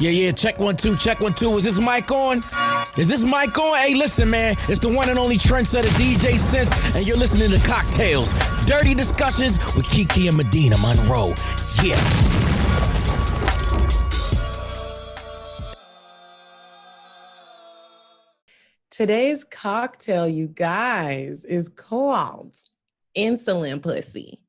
Yeah, check 1 2, check 1 2. Is this mic on? Is this mic on? Hey, listen, man, it's the one and only trendsetter DJ Sense, and you're listening to CockTales, dirty discussions with Kiki and Medinah Monroe. Yeah. Today's cocktail, you guys, is called insulin pussy.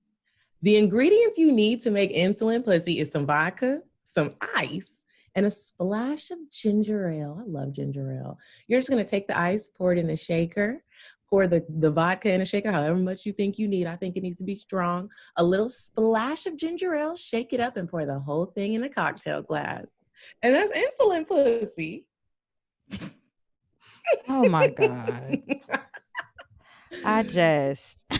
The ingredients you need to make insulin pussy is some vodka, some ice, and a splash of ginger ale. I love ginger ale. You're just going to take the ice, pour it in a shaker, pour the vodka in a shaker, however much you think you need. I think it needs to be strong. A little splash of ginger ale, shake it up, and pour the whole thing in a cocktail glass. And that's insulin pussy. Oh my God. I just...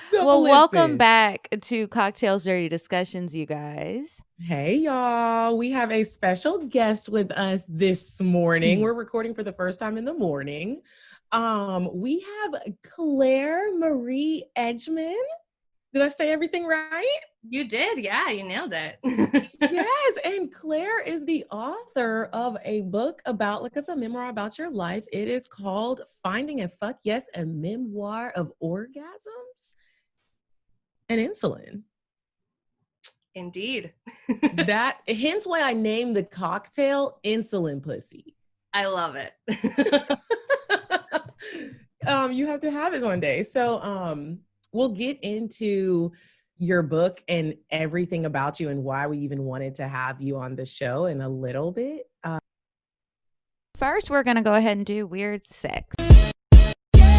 So well, listen. welcome back to CockTales Dirty Discussions, you guys. Hey, y'all. We have a special guest with us this morning. We're recording for the first time in the morning. We have Clare Marie Edgeman. Did I say everything right? You did. Yeah, you nailed it. Yes. And Clare is the author of a book about, like it's a memoir about your life. It is called Finding a Fuck Yes, a Memoir of Orgasms and Insulin. Indeed. That hence why I named the cocktail Insulin Pussy. I love it. You have to have it one day. So we'll get into your book and everything about you and why we even wanted to have you on the show in a little bit. First, we're going to go ahead and do weird sex.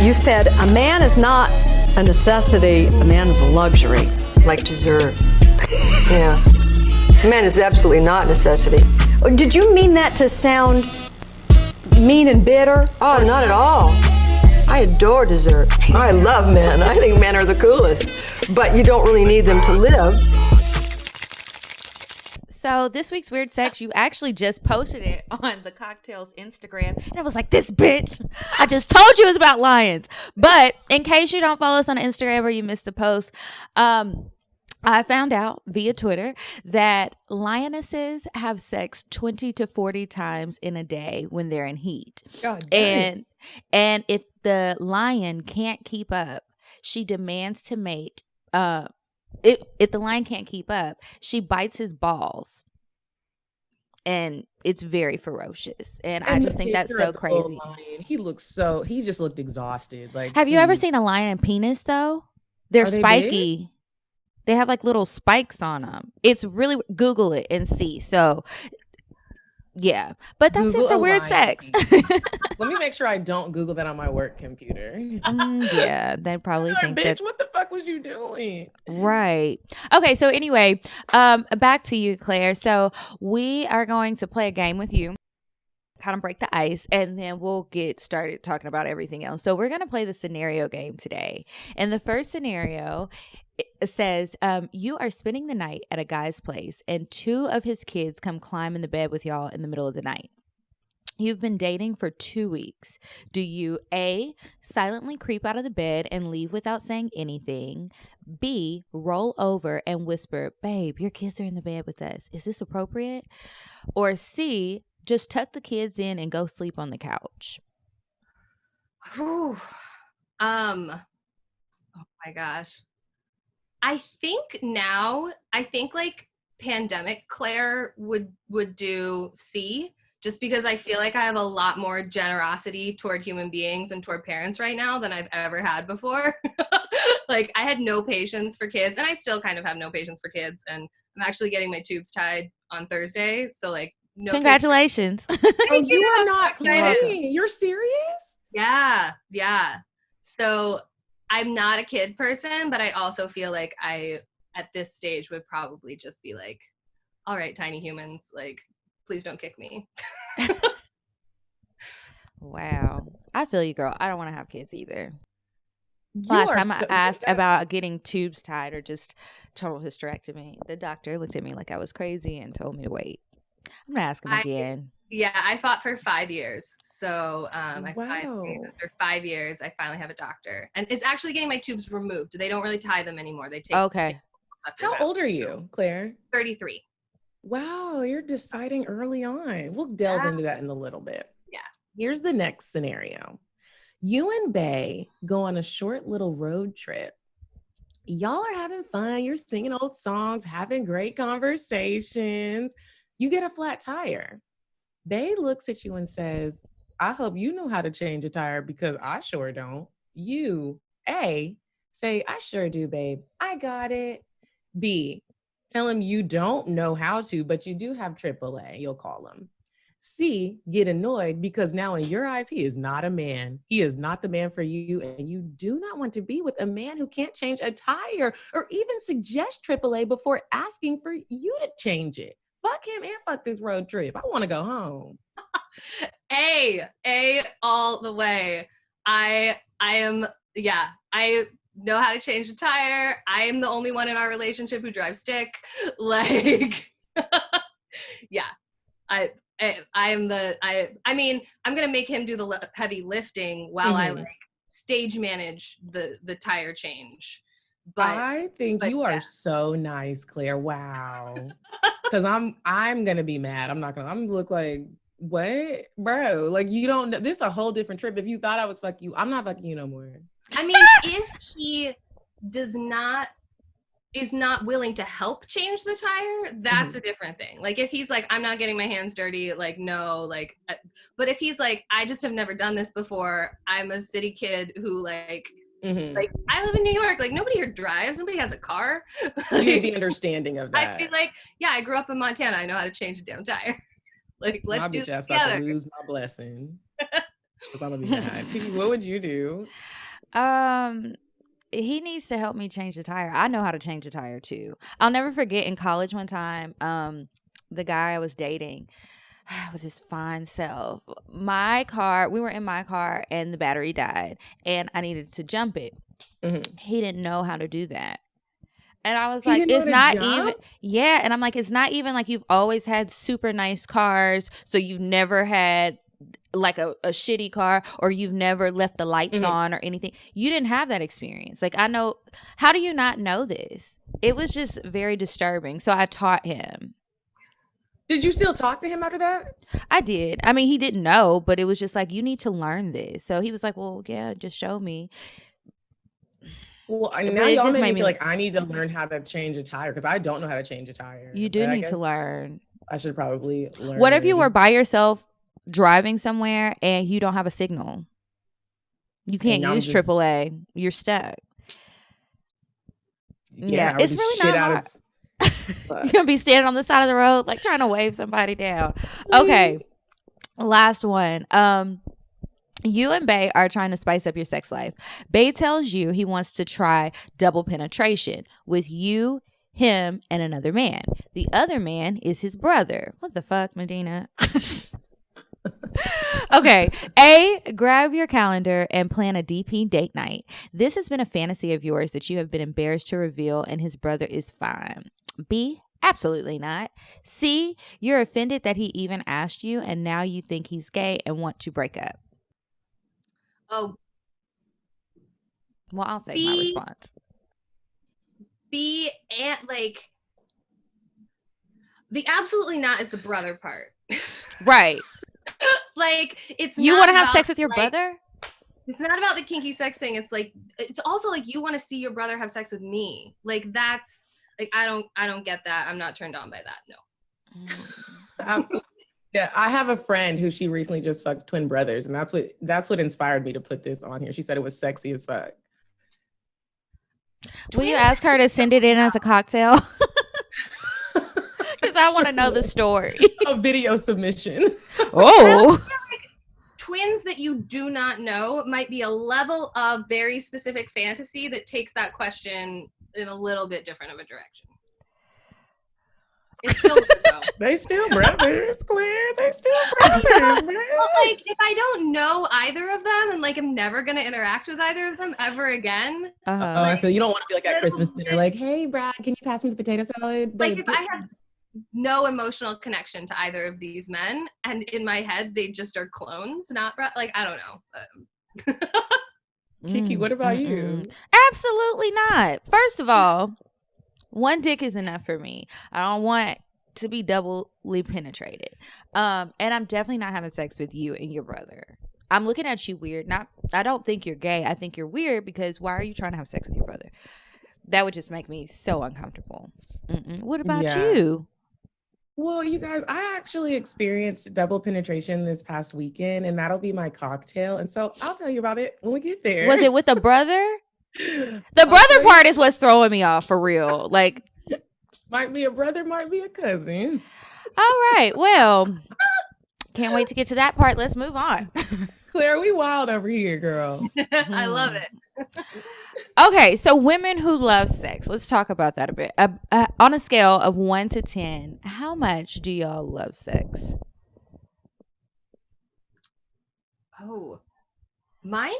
You said a man is not a necessity, a man is a luxury. Like dessert. Yeah. A man is absolutely not a necessity. Did you mean that to sound mean and bitter? Oh, not at all. I adore dessert. I love men. I think men are the coolest. But you don't really need them to live. So this week's weird sex, you actually just posted it on the CockTales Instagram. And I was like, this bitch, I just told you it was about lions. But in case you don't follow us on Instagram or you missed the post, I found out via Twitter that lionesses have sex 20 to 40 times in a day when they're in heat. God dang. And if the lion can't keep up, she demands to mate. If the lion can't keep up, she bites his balls. And it's very ferocious. And I just think that's so crazy. He just looked exhausted. Like, have you ever seen a lion and penis though? They're spiky. Big? They have like little spikes on them. It's really, Google it and see. So yeah, but that's Google it for weird sex. Let me make sure I don't Google that on my work computer. Yeah, they probably think bitch, that. What the fuck was you doing? Right. Okay. So anyway, back to you, Clare. So we are going to play a game with you, kind of break the ice, and then we'll get started talking about everything else. So we're going to play the scenario game today. And the first scenario says you are spending the night at a guy's place and 2 of his kids come climb in the bed with y'all in the middle of the night. You've been dating for 2 weeks. Do you A, silently creep out of the bed and leave without saying anything? B, roll over and whisper, babe, your kids are in the bed with us. Is this appropriate? Or C, just tuck the kids in and go sleep on the couch? Whew. Oh my gosh. I think like pandemic Claire would do C, just because I feel like I have a lot more generosity toward human beings and toward parents right now than I've ever had before. Like I had no patience for kids, and I still kind of have no patience for kids, and I'm actually getting my tubes tied on Thursday. So like no. Congratulations. Oh, you are not playing. You're serious? Yeah. So I'm not a kid person, but I also feel like I, at this stage, would probably just be like, all right, tiny humans, like, please don't kick me. Wow. I feel you, girl. I don't want to have kids either. Last time I asked about getting tubes tied or just total hysterectomy, the doctor looked at me like I was crazy and told me to wait. I'm going to ask him again. Yeah, I fought for 5 years. So after 5 years, I finally have a doctor. And it's actually getting my tubes removed. They don't really tie them anymore. They take. Okay. How old are you, Claire? 33. Wow, you're deciding early on. We'll delve into that in a little bit. Yeah. Here's the next scenario. You and Bae go on a short little road trip. Y'all are having fun. You're singing old songs, having great conversations. You get a flat tire. Bae looks at you and says, I hope you know how to change a tire because I sure don't. You, A, say, I sure do, babe. I got it. B, tell him you don't know how to, but you do have AAA. You'll call him. C, get annoyed because now in your eyes, he is not a man. He is not the man for you. And you do not want to be with a man who can't change a tire or even suggest AAA before asking for you to change it. Fuck him and fuck this road trip. I want to go home. A all the way. I know how to change the tire. I am the only one in our relationship who drives stick. Like, yeah, I mean, I'm going to make him do the heavy lifting while I like stage manage the tire change. But I think you are so nice, Claire. Wow. Because I'm going to be mad. I'm going to look like, what? Bro, like you don't know. This is a whole different trip. If you thought I was fuck you, I'm not fucking you no more. I mean, if he is not willing to help change the tire, that's a different thing. Like if he's like, I'm not getting my hands dirty, like no, like, but if he's like, I just have never done this before. I'm a city kid who like I live in New York. Like nobody here drives. Nobody has a car. You'd be understanding of that. I'd be like, yeah, I grew up in Montana. I know how to change a damn tire. Like let's my do bitch ass it together. about to lose my blessing. Because I'm gonna be mad. Kiki, what would you do? He needs to help me change the tire. I know how to change a tire too. I'll never forget in college one time, the guy I was dating with his fine self, we were in my car and the battery died and I needed to jump it. He didn't know how to do that. And I was like, it's not even, yeah. And I'm like, it's not even like you've always had super nice cars. So you've never had like a shitty car or you've never left the lights on or anything. You didn't have that experience. Like I know, how do you not know this? It was just very disturbing. So I taught him. Did you still talk to him after that? I did. I mean, he didn't know, but it was just like, you need to learn this. So he was like, well, yeah, just show me. Well, now y'all made me feel like I need to learn how to change a tire because I don't know how to change a tire. You do need to learn. I should probably learn. What if you were by yourself driving somewhere and you don't have a signal? You can't use AAA. You're stuck. Yeah, it's really not hard. You're gonna be standing on the side of the road like trying to wave somebody down. Okay, last one. You and Bae are trying to spice up your sex life. Bae tells you he wants to try double penetration with you, him, and another man. The other man is his brother. What the fuck, Medinah? Okay. A, grab your calendar and plan a DP date night. This has been a fantasy of yours that you have been embarrassed to reveal, and his brother is fine. B, absolutely not. C, you're offended that he even asked you, and now you think he's gay and want to break up. Oh. Well, I'll say my response. B, and like, the absolutely not is the brother part. Right. Like, it's you want to have sex with your brother? It's not about the kinky sex thing. It's like, it's also like you want to see your brother have sex with me. Like that's like, I don't get that. I'm not turned on by that. No. Yeah, I have a friend who she recently just fucked twin brothers, and that's what inspired me to put this on here. She said it was sexy as fuck. Will you ask her to send it in as a cocktail? Because I want to know the story. A video submission. Oh. Twins that you do not know might be a level of very specific fantasy that takes that question in a little bit different of a direction. It's still they still brothers, Claire. They still brothers, man. Well, like if I don't know either of them and like I'm never gonna interact with either of them ever again. I feel you don't want to be like at Christmas dinner, like, hey Brad, can you pass me the potato salad? Like if I have no emotional connection to either of these men, and in my head they just are clones, not like I don't know. Kiki, what about you? Absolutely not. First of all, one dick is enough for me. I don't want to be doubly penetrated. And I'm definitely not having sex with you and your brother. I'm looking at you weird. I don't think you're gay. I think you're weird because why are you trying to have sex with your brother? That would just make me so uncomfortable. What about you? Well, you guys, I actually experienced double penetration this past weekend, and that'll be my cocktail. And so I'll tell you about it when we get there. Was it with a brother? The brother part is what's throwing me off for real. Like, might be a brother, might be a cousin. All right. Well, can't wait to get to that part. Let's move on. Claire, we wild over here, girl. I love it. Okay, so women who love sex. Let's talk about that a bit. On a scale of 1 to 10, how much do y'all love sex? Oh, mine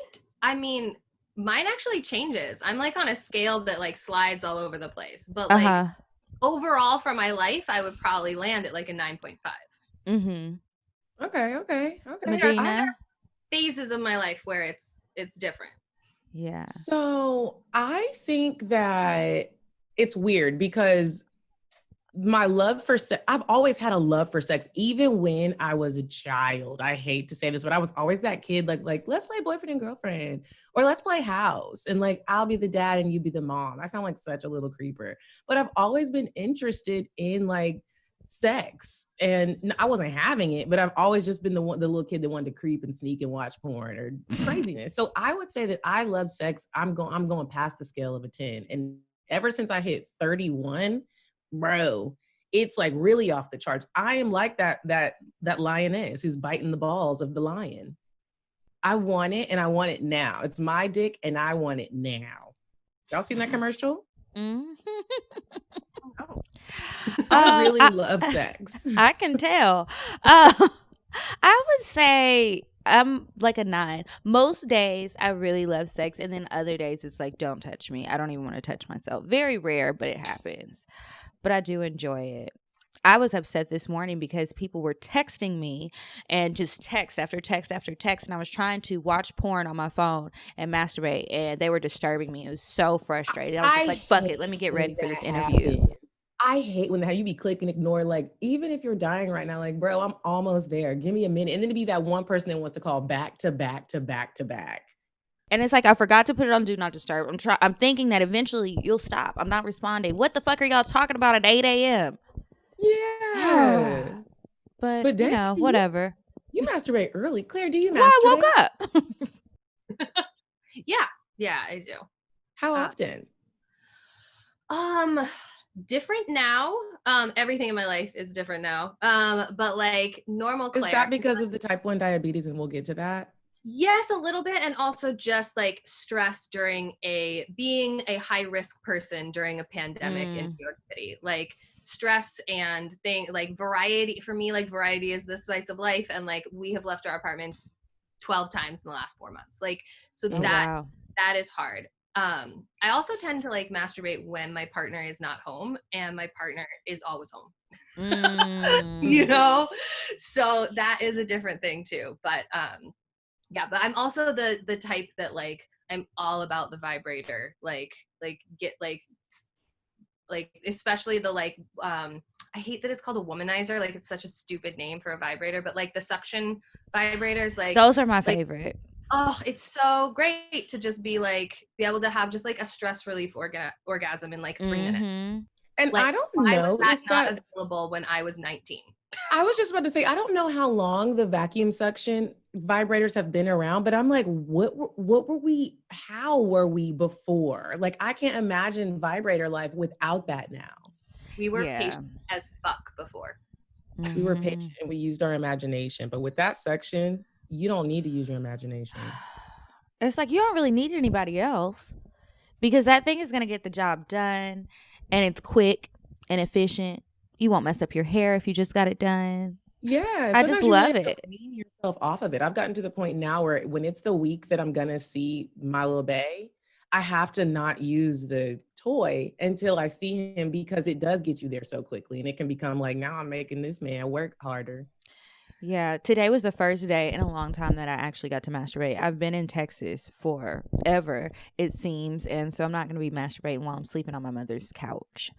actually changes. I'm like on a scale that like slides all over the place. But like overall for my life, I would probably land at like a 9.5. Mm-hmm. Okay. Medinah? Phases of my life where it's different. Yeah. So I think that it's weird because my love for sex, I've always had a love for sex, even when I was a child. I hate to say this, but I was always that kid, like let's play boyfriend and girlfriend, or let's play house, and like I'll be the dad and you be the mom. I sound like such a little creeper, but I've always been interested in like sex, and I wasn't having it, but I've always just been the little kid that wanted to creep and sneak and watch porn or craziness. So I would say that I love sex. I'm going past the scale of a 10, and ever since I hit 31, bro, it's like really off the charts. I am like that lioness who's biting the balls of the lion. I want it, and I want it now. It's my dick, and I want it now. Y'all seen that commercial? Mm-hmm. I really love sex. I can tell. I would say I'm like a 9. Most days I really love sex, and then other days it's like, don't touch me. I don't even want to touch myself. Very rare, but it happens. But I do enjoy it. I was upset this morning because people were texting me and just text after text after text, and I was trying to watch porn on my phone and masturbate, and they were disturbing me. It was so frustrating. I was just like, fuck it, let me get ready for this interview. I hate when you be clicking ignore, like, even if you're dying right now, like, bro, I'm almost there. Give me a minute. And then to be that one person that wants to call back to back to back to back. And it's like, I forgot to put it on Do Not Disturb. I'm thinking that eventually you'll stop. I'm not responding. What the fuck are y'all talking about at 8 a.m.? Yeah. but you know, whatever. You masturbate early. Claire, do you masturbate? Well, I woke up. Yeah, I do. How often? Different now. Everything in my life is different now. But like normal Claire. Is that because of the type 1 diabetes? And we'll get to that. Yes, a little bit. And also just like stress during being a high risk person during a pandemic in New York City, like stress and like variety for me, like variety is the spice of life. And like, we have left our apartment 12 times in the last 4 months. Like, so that is hard. I also tend to like masturbate when my partner is not home, and my partner is always home. You know, so that is a different thing too. But yeah, but I'm also the type that like I'm all about the vibrator, like get like especially the like I hate that it's called a womanizer, like it's such a stupid name for a vibrator, but like the suction vibrators, like those are my favorite. Oh, it's so great to just be able to have just like a stress relief orgasm in like 3 minutes. And like, I don't know if that not available when I was 19. I was just about to say, I don't know how long the vacuum suction vibrators have been around, but I'm like, how were we before? Like, I can't imagine vibrator life without that now. We were patient as fuck before. We were patient and we used our imagination, but with that section, you don't need to use your imagination. It's like, you don't really need anybody else, because that thing is going to get the job done, and it's quick and efficient. You won't mess up your hair if you just got it done. Yeah. I just love it. Wean yourself off of it. I've gotten to the point now where when it's the week that I'm going to see my little bae, I have to not use the toy until I see him, because it does get you there so quickly. And it can become like, now I'm making this man work harder. Yeah, today was the first day in a long time that I actually got to masturbate. I've been in Texas forever, it seems, and so I'm not going to be masturbating while I'm sleeping on my mother's couch.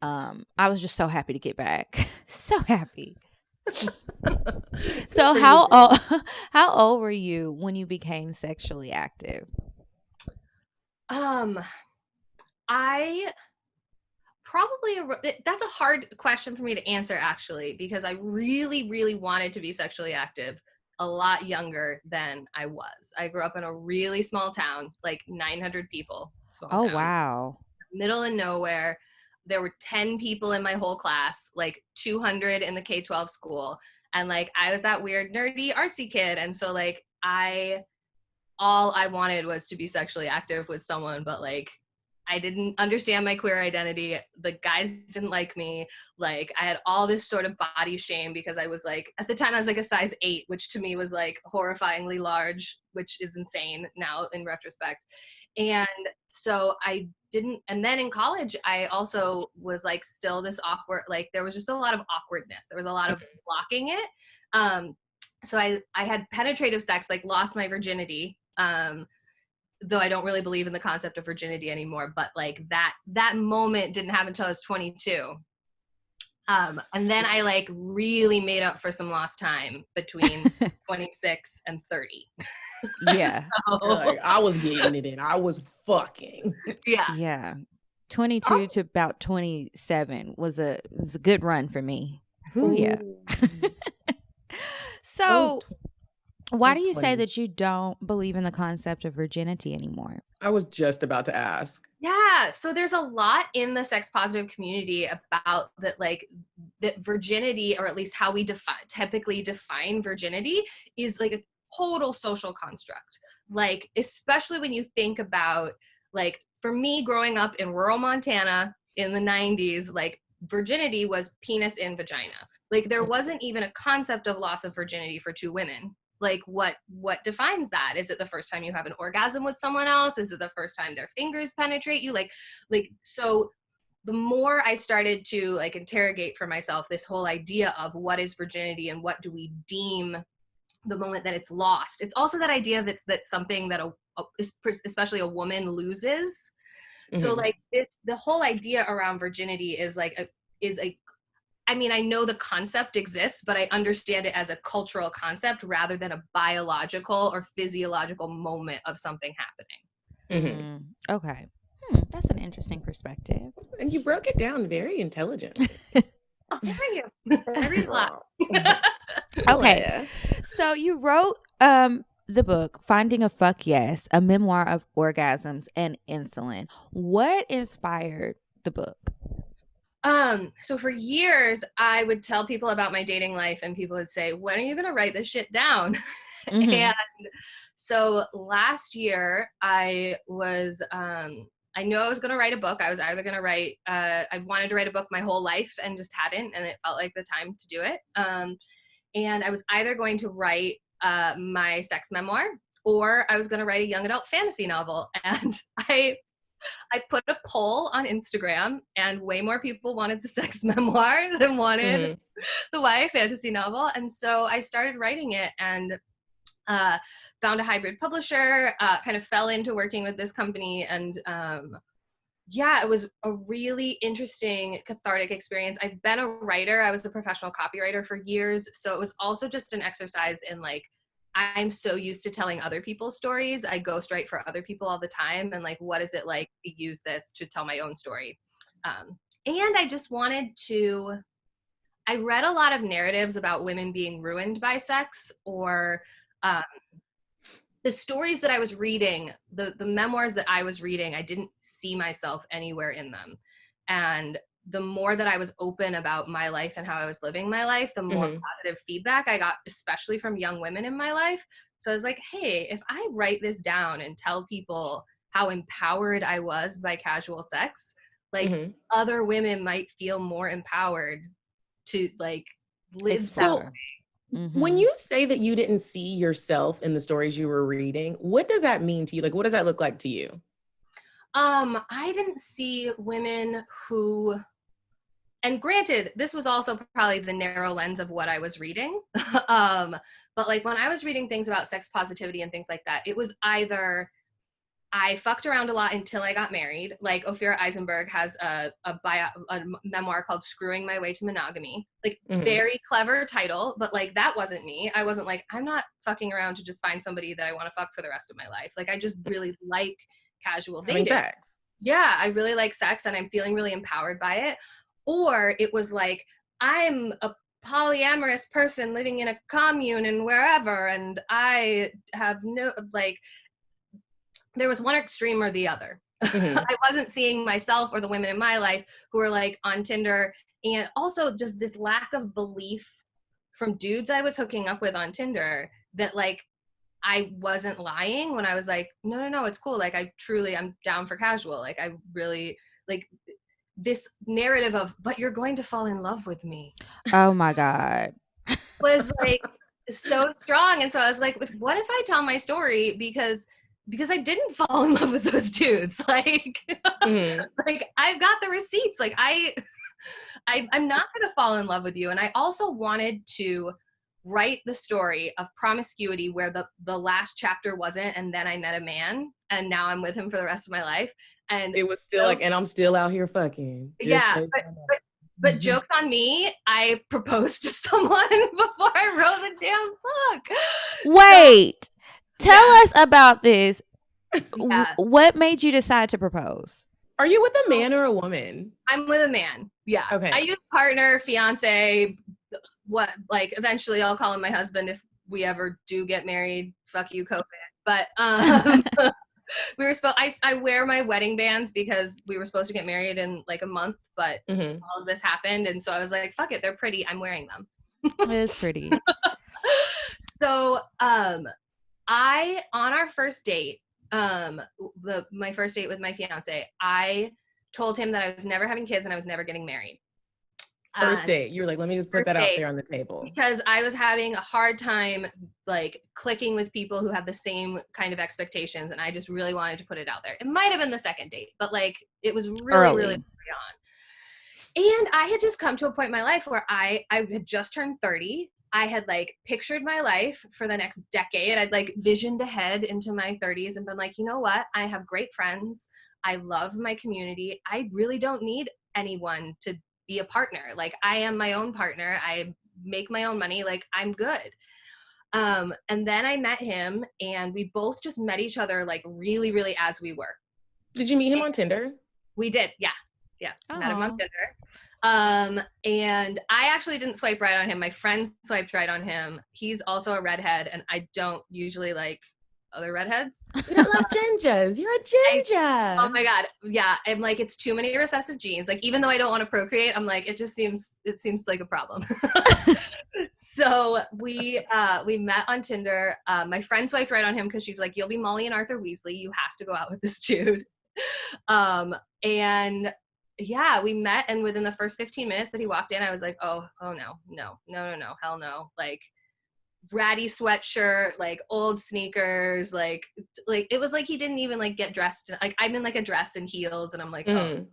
I was just so happy to get back. So happy. So how old were you when you became sexually active? I probably, that's a hard question for me to answer, actually, because I really, really wanted to be sexually active a lot younger than I was. I grew up in a really small town, like 900 people. Oh, Town, wow. middle of nowhere. There were 10 people in my whole class, like 200 in the K-12 school. And like, I was that weird, nerdy, artsy kid. And so like, all I wanted was to be sexually active with someone, but like, I didn't understand my queer identity. The guys didn't like me. Like, I had all this sort of body shame because I was like, at the time I was like a size 8, which to me was like horrifyingly large, which is insane now in retrospect. And so I didn't, and then in college, I also was like still this awkward, like there was just a lot of awkwardness. There was a lot of blocking it. So I had penetrative sex, like lost my virginity. Though I don't really believe in the concept of virginity anymore, but like that moment didn't happen until I was 22. And then I like really made up for some lost time between 26 and 30. Yeah. So, Like, I was getting it in. I was fucking. yeah. Yeah. 22 to about 27 was a good run for me. Ooh, yeah. So why do you say that you don't believe in the concept of virginity anymore? I was just about to ask. Yeah. So there's a lot in the sex positive community about that, like that virginity, or at least how we typically define virginity, is like a total social construct. Like, especially when you think about, like, for me growing up in rural Montana in the 90s, like virginity was penis in vagina. Like there wasn't even a concept of loss of virginity for two women. Like what defines that? Is it the first time you have an orgasm with someone else? Is it the first time their fingers penetrate you? Like, so the more I started to like interrogate for myself this whole idea of what is virginity and what do we deem the moment that it's lost. It's also that idea of that's something that especially a woman loses. Mm-hmm. So like the whole idea around virginity is I mean, I know the concept exists, but I understand it as a cultural concept rather than a biological or physiological moment of something happening. Mm-hmm. Okay. That's an interesting perspective. And you broke it down very intelligently. Oh, thank you. I read a lot. Okay. So you wrote the book, Finding a Fuck Yes, a Memoir of Orgasms and Insulin. What inspired the book? So for years, I would tell people about my dating life and people would say, when are you going to write this shit down? Mm-hmm. And so last year I was, I knew I was going to write a book. I was either going to write, I wanted to write a book my whole life and just hadn't, and it felt like the time to do it. And I was either going to write my sex memoir, or I was going to write a young adult fantasy novel. And I put a poll on Instagram, and way more people wanted the sex memoir than wanted the YA fantasy novel. And so I started writing it and found a hybrid publisher, kind of fell into working with this company. And yeah, it was a really interesting, cathartic experience. I've been a writer. I was a professional copywriter for years. So it was also just an exercise in like, I'm so used to telling other people's stories. I ghostwrite for other people all the time. And like, what is it like to use this to tell my own story? And I just wanted to, I read a lot of narratives about women being ruined by sex, or the stories that I was reading, the memoirs that I was reading, I didn't see myself anywhere in them. And the more that I was open about my life and how I was living my life, the more positive feedback I got, especially from young women in my life. So I was like, hey, if I write this down and tell people how empowered I was by casual sex, like other women might feel more empowered to like live that way. When you say that you didn't see yourself in the stories you were reading, what does that mean to you? Like, what does that look like to you? I didn't see women who, and granted, this was also probably the narrow lens of what I was reading. But like when I was reading things about sex positivity and things like that, it was either I fucked around a lot until I got married. Like Ophira Eisenberg has a memoir called Screwing My Way to Monogamy. Like very clever title, but like that wasn't me. I wasn't like, I'm not fucking around to just find somebody that I want to fuck for the rest of my life. Like I just really like casual dating. Sex. Yeah, I really like sex and I'm feeling really empowered by it. Or it was like, I'm a polyamorous person living in a commune and wherever, and I have no, like, there was one extreme or the other. I wasn't seeing myself or the women in my life who were like on Tinder, and also just this lack of belief from dudes I was hooking up with on Tinder that like I wasn't lying when I was like, no, it's cool. Like I'm down for casual. Like I really like this narrative of, but you're going to fall in love with me. Oh my God. Was like so strong. And so I was like, what if I tell my story because I didn't fall in love with those dudes. Like, like I've got the receipts. Like I'm not going to fall in love with you. And I also wanted to write the story of promiscuity where the last chapter wasn't, and then I met a man and now I'm with him for the rest of my life. And it was still like, and I'm still out here fucking. Yeah. But joke's on me, I proposed to someone before I wrote the damn book. Wait. Tell us about this. Yeah. What made you decide to propose? Are you with a man or a woman? I'm with a man. Yeah. Okay. I use partner, fiance, what, like eventually I'll call him my husband if we ever do get married. Fuck you, COVID. But we were I wear my wedding bands because we were supposed to get married in like a month, but all of this happened. And so I was like, fuck it, they're pretty. I'm wearing them. It is pretty. So on our first date, my first date with my fiance, I told him that I was never having kids and I was never getting married. First date, you were like, let me just put that out there on the table. Because I was having a hard time like clicking with people who had the same kind of expectations, and I just really wanted to put it out there. It might have been the second date, but like it was really early on. And I had just come to a point in my life where I had just turned 30. I had like pictured my life for the next decade. I'd like visioned ahead into my 30s and been like, you know what? I have great friends. I love my community. I really don't need anyone to be a partner. Like I am my own partner. I make my own money. Like I'm good. And then I met him and we both just met each other like really, really as we were. Did you meet him on Tinder? We did. Yeah. Yeah. Met him on Tinder. And I actually didn't swipe right on him. My friend swiped right on him. He's also a redhead and I don't usually like other redheads. You don't like gingers. You're a ginger. Oh my God. Yeah. I'm like, it's too many recessive genes. Like, even though I don't want to procreate, I'm like, it seems like a problem. So we met on Tinder. My friend swiped right on him because she's like, you'll be Molly and Arthur Weasley. You have to go out with this dude. And yeah, we met. And within the first 15 minutes that he walked in, I was like, oh no, hell no. Like, ratty sweatshirt, like old sneakers, like it was like he didn't even like get dressed. Like I'm in like a dress and heels and I'm like, oh no.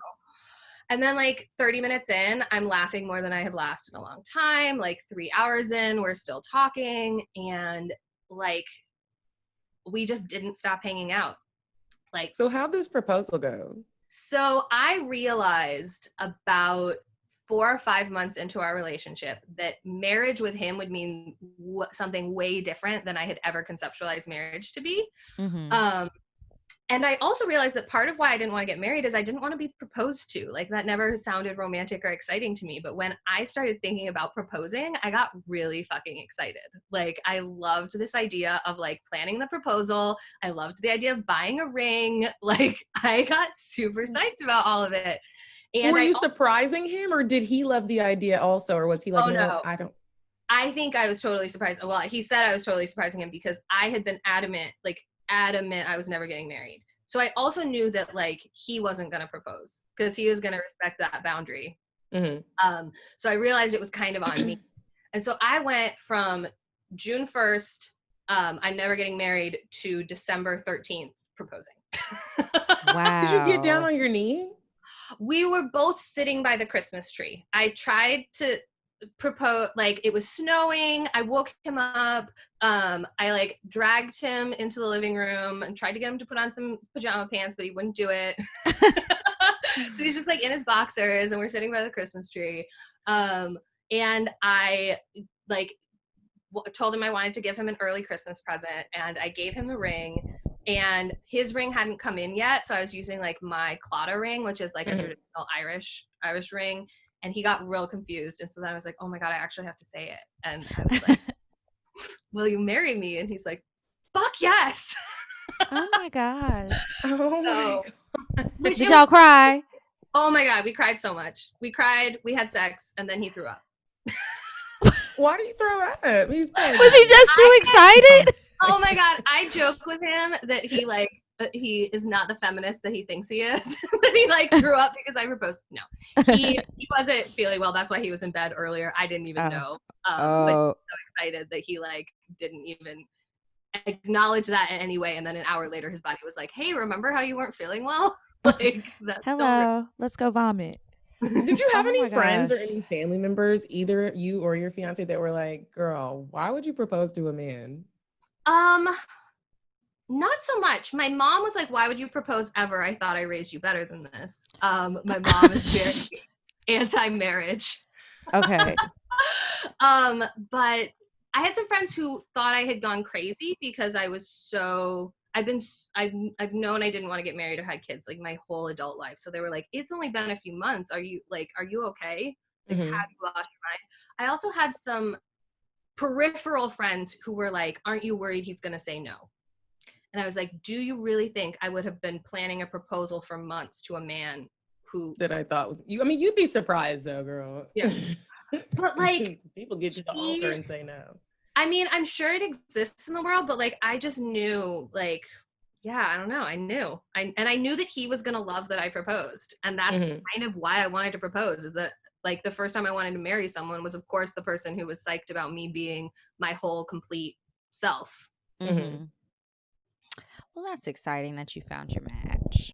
And then like 30 minutes in, I'm laughing more than I have laughed in a long time. Like 3 hours in, we're still talking and like we just didn't stop hanging out. Like, so how'd this proposal go? So I realized about 4 or 5 months into our relationship that marriage with him would mean something way different than I had ever conceptualized marriage to be. And I also realized that part of why I didn't want to get married is I didn't want to be proposed to. Like that never sounded romantic or exciting to me. But when I started thinking about proposing, I got really fucking excited. Like I loved this idea of like planning the proposal. I loved the idea of buying a ring. Like I got super psyched about all of it. And were you surprising him or did he love the idea also? Or was he like, no, I don't. I think I was totally surprised. Well, he said I was totally surprising him because I had been adamant I was never getting married. So I also knew that like he wasn't going to propose because he was going to respect that boundary. So I realized it was kind of on me. And so I went from June 1st, I'm never getting married, to December 13th proposing. Wow. Did you get down on your knee? We were both sitting by the Christmas tree. I tried to proposed, like it was snowing. I woke him up. I like dragged him into the living room and tried to get him to put on some pajama pants, but he wouldn't do it. So he's just like in his boxers and we're sitting by the Christmas tree. And I like told him I wanted to give him an early Christmas present, and I gave him the ring, and his ring hadn't come in yet. So I was using like my Claddagh ring, which is like a traditional Irish ring. And he got real confused. And so then I was like, oh my God, I actually have to say it. And I was like, will you marry me? And he's like, fuck yes. Oh my gosh. Oh my God. Did y'all cry? Oh my God, we cried so much. We cried, we had sex, and then he threw up. Why do you throw up? Was he just too excited? Oh my God, I joke with him that he is not the feminist that he thinks he is. That he like threw up because I proposed. No, he wasn't feeling well. That's why he was in bed earlier. I didn't even know. But he was so excited that he like didn't even acknowledge that in any way. And then an hour later, his body was like, "Hey, remember how you weren't feeling well? Like, that's hello, let's go vomit." Did you have any friends or any family members, either you or your fiance, that were like, "Girl, why would you propose to a man?" Not so much. My mom was like, why would you propose ever? I thought I raised you better than this. My mom is very anti-marriage. Okay. But I had some friends who thought I had gone crazy because I was so, I've known I didn't want to get married or had kids like my whole adult life. So they were like, it's only been a few months. Are you okay? Like, have you lost your mind? I also had some peripheral friends who were like, aren't you worried he's going to say no? And I was like, do you really think I would have been planning a proposal for months to a man who that I thought was you? I mean, you'd be surprised though, girl. Yeah. But like people get to the altar and say no. I mean, I'm sure it exists in the world, but like I just knew, like, yeah, I don't know. I knew. I knew that he was gonna love that I proposed. And that's kind of why I wanted to propose, is that like the first time I wanted to marry someone was of course the person who was psyched about me being my whole complete self. Mm-hmm. Well, that's exciting that you found your match.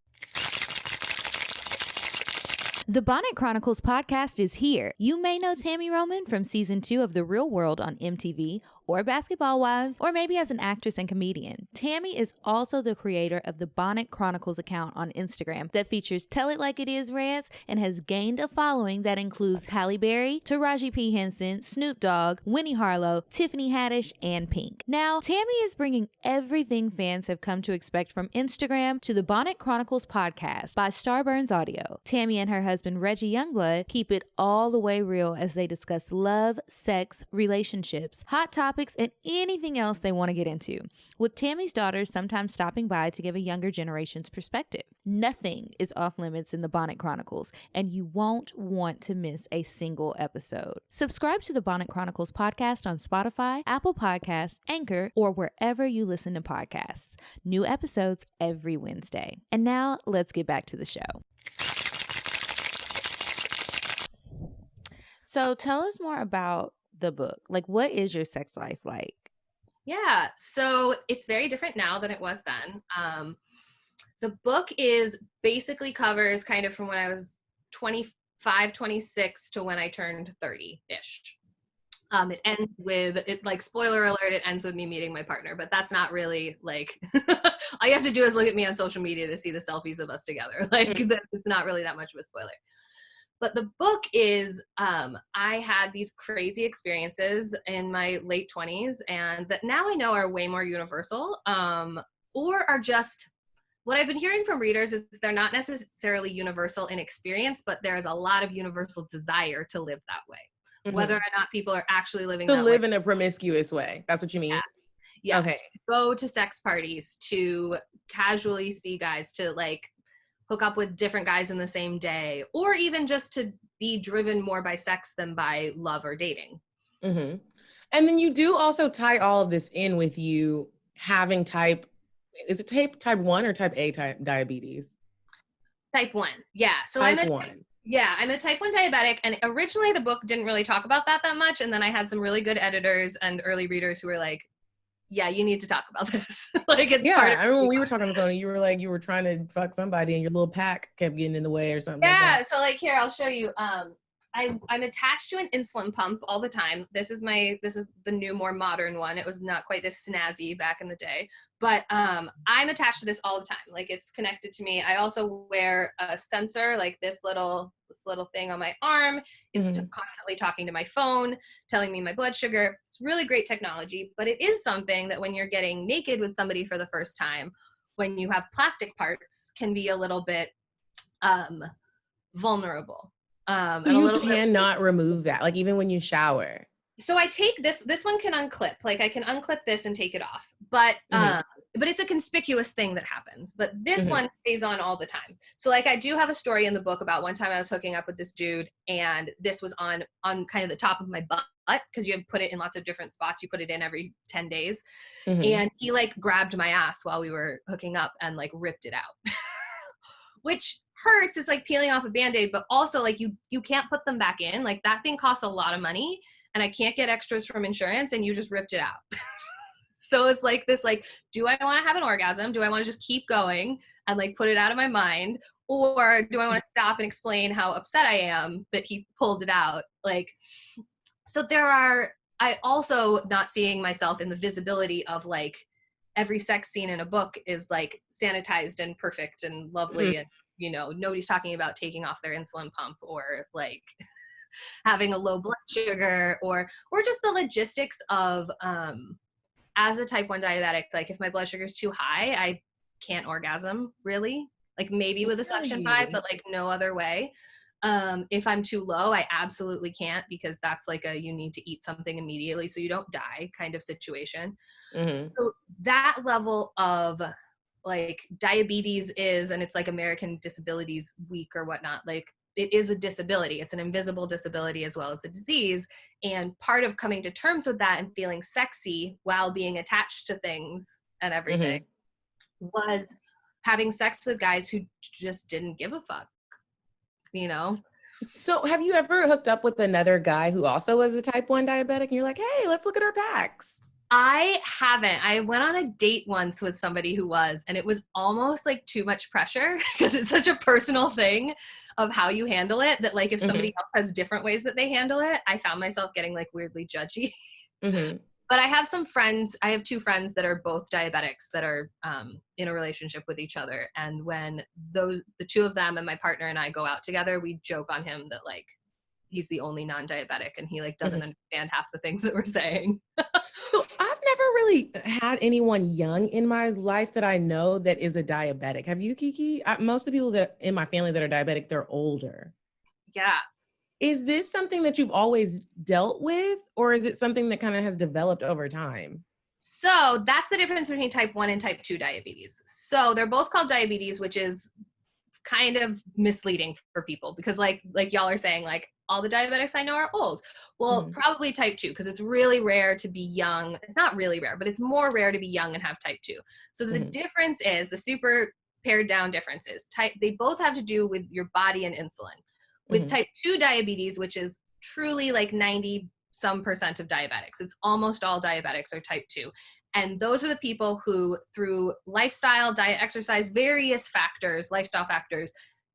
The Bonnet Chronicles podcast is here. You may know Tammy Roman from season 2 of The Real World on MTV, or Basketball Wives, or maybe as an actress and comedian. Tammy is also the creator of the Bonnet Chronicles account on Instagram that features Tell It Like It Is rants and has gained a following that includes Halle Berry, Taraji P. Henson, Snoop Dogg, Winnie Harlow, Tiffany Haddish, and Pink. Now, Tammy is bringing everything fans have come to expect from Instagram to the Bonnet Chronicles podcast by Starburns Audio. Tammy and her husband Reggie Youngblood keep it all the way real as they discuss love, sex, relationships, hot topics, and anything else they want to get into, with Tammy's daughters sometimes stopping by to give a younger generation's perspective. Nothing is off limits in the Bonnet Chronicles, and you won't want to miss a single episode. Subscribe to the Bonnet Chronicles podcast on Spotify, Apple Podcasts, Anchor, or wherever you listen to podcasts. New episodes every Wednesday. And now let's get back to the show. So tell us more about the book. Like, what is your sex life like? Yeah, so it's very different now than it was then. The book is basically covers kind of from when I was 25, 26 to when I turned 30-ish. It ends with, like, spoiler alert, it ends with me meeting my partner, but that's not really, like, all you have to do is look at me on social media to see the selfies of us together. Like, it's not really that much of a spoiler. But the book is, I had these crazy experiences in my late 20s, and that now I know are way more universal, or are just, what I've been hearing from readers is they're not necessarily universal in experience, but there is a lot of universal desire to live that way, whether or not people are actually living that way. To live in a promiscuous way. That's what you mean? Yeah. Okay. To go to sex parties, to casually see guys, to like hook up with different guys in the same day, or even just to be driven more by sex than by love or dating. And then you do also tie all of this in with you having type 1 or type A diabetes? Type 1, yeah. So I'm a type 1 diabetic, and originally the book didn't really talk about that much, and then I had some really good editors and early readers who were like, yeah, you need to talk about this. Like, it's part of I remember when we were talking on the phone, you were like, you were trying to fuck somebody and your little pack kept getting in the way or something. Yeah, like that. so like here, I'll show you. I'm attached to an insulin pump all the time. This is the new, more modern one. It was not quite this snazzy back in the day, but I'm attached to this all the time. Like, it's connected to me. I also wear a sensor, like this little thing on my arm is constantly talking to my phone, telling me my blood sugar. It's really great technology, but it is something that when you're getting naked with somebody for the first time, when you have plastic parts, can be a little bit vulnerable. So you cannot remove that, like even when you shower. So I take this one can unclip, like I can unclip this and take it off, but it's a conspicuous thing that happens, but this one stays on all the time. So like, I do have a story in the book about one time I was hooking up with this dude, and this was on kind of the top of my butt, because you have put it in lots of different spots. You put it in every 10 days. And he like grabbed my ass while we were hooking up and like ripped it out. Which hurts. It's like peeling off a Band-Aid, but also like you can't put them back in. Like, that thing costs a lot of money, and I can't get extras from insurance, and you just ripped it out. So it's like this, like, do I want to have an orgasm? Do I want to just keep going and like put it out of my mind? Or do I want to stop and explain how upset I am that he pulled it out? Like, so I also not seeing myself in the visibility of like, every sex scene in a book is like sanitized and perfect and lovely. And, you know, nobody's talking about taking off their insulin pump or like having a low blood sugar or just the logistics of, as a type 1 diabetic, like if my blood sugar is too high, I can't orgasm really, like maybe with a suction vibe, but like no other way. If I'm too low, I absolutely can't, because that's like you need to eat something immediately so you don't die kind of situation. So that level of like diabetes and it's like American Disabilities Week or whatnot, like it is a disability. It's an invisible disability as well as a disease. And part of coming to terms with that and feeling sexy while being attached to things and everything was having sex with guys who just didn't give a fuck. You know? So have you ever hooked up with another guy who also was a type 1 diabetic and you're like, hey, let's look at our packs? I haven't. I went on a date once with somebody who was, and it was almost like too much pressure because it's such a personal thing of how you handle it that like if somebody else has different ways that they handle it, I found myself getting like weirdly judgy. But I have I have 2 friends that are both diabetics that are in a relationship with each other. And when the 2 of them and my partner and I go out together, we joke on him that like, he's the only non-diabetic and he like doesn't understand half the things that we're saying. So I've never really had anyone young in my life that I know that is a diabetic. Have you, Kiki? Most of the people that in my family that are diabetic, they're older. Yeah. Is this something that you've always dealt with, or is it something that kind of has developed over time? So that's the difference between type 1 and type 2 diabetes. So they're both called diabetes, which is kind of misleading for people because like y'all are saying, like all the diabetics I know are old. Well, probably type 2, because it's really rare to be young. Not really rare, but it's more rare to be young and have type 2. So the difference is, the super pared down difference is they both have to do with your body and insulin. With type 2 diabetes, which is truly like 90% of diabetics, it's almost all diabetics are type 2. And those are the people who, through lifestyle, diet, exercise, various factors, lifestyle factors,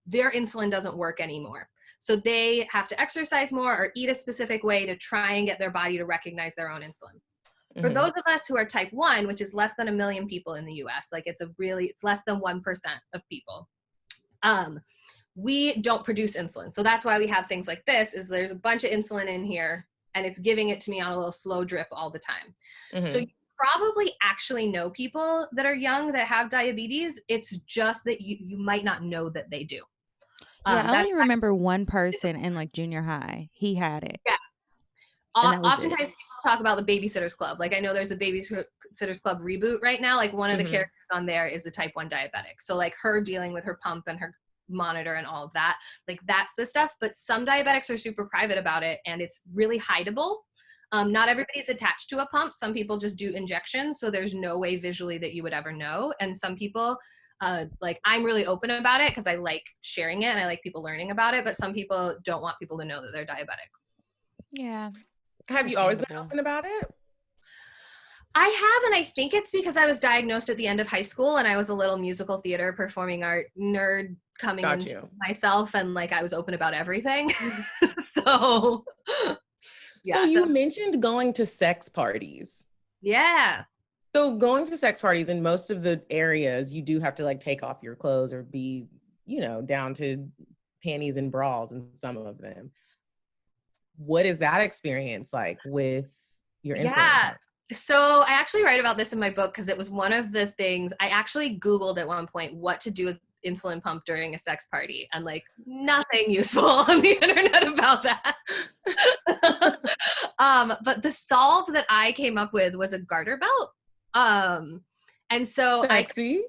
their insulin doesn't work anymore. So they have to exercise more or eat a specific way to try and get their body to recognize their own insulin. For those of us who are type 1, which is less than 1 million people in the US, like it's less than 1% of people, we don't produce insulin. So that's why we have things like this, is there's a bunch of insulin in here and it's giving it to me on a little slow drip all the time. So you probably actually know people that are young that have diabetes. It's just that you might not know that they do. Yeah, I only remember one person in like junior high. He had it. Yeah. Oftentimes people talk about the Babysitters Club. Like I know there's a Babysitters Club reboot right now. Like one of the characters on there is a type 1 diabetic. So like her dealing with her pump and her monitor and all of that, like that's the stuff. But some diabetics are super private about it and it's really hideable. Not everybody's attached to a pump. Some people just do injections. So there's no way visually that you would ever know. And some people, like I'm really open about it because I like sharing it and I like people learning about it. But some people don't want people to know that they're diabetic. Yeah. Have you always been open about it? I have, and I think it's because I was diagnosed at the end of high school and I was a little musical theater performing art nerd coming Got into you. myself, and like I was open about everything. So So you mentioned going to sex parties. yeah. So going to sex parties in most of the areas, you do have to like take off your clothes or be, you know, down to panties and bras in some of them. What is that experience like with your insulin Yeah. pump? So I actually write about this in my book because it was one of the things I actually Googled at one point what to do with insulin pump during a sex party, and like nothing useful on the internet about that. But the solve that I came up with was a garter belt. And so Sexy.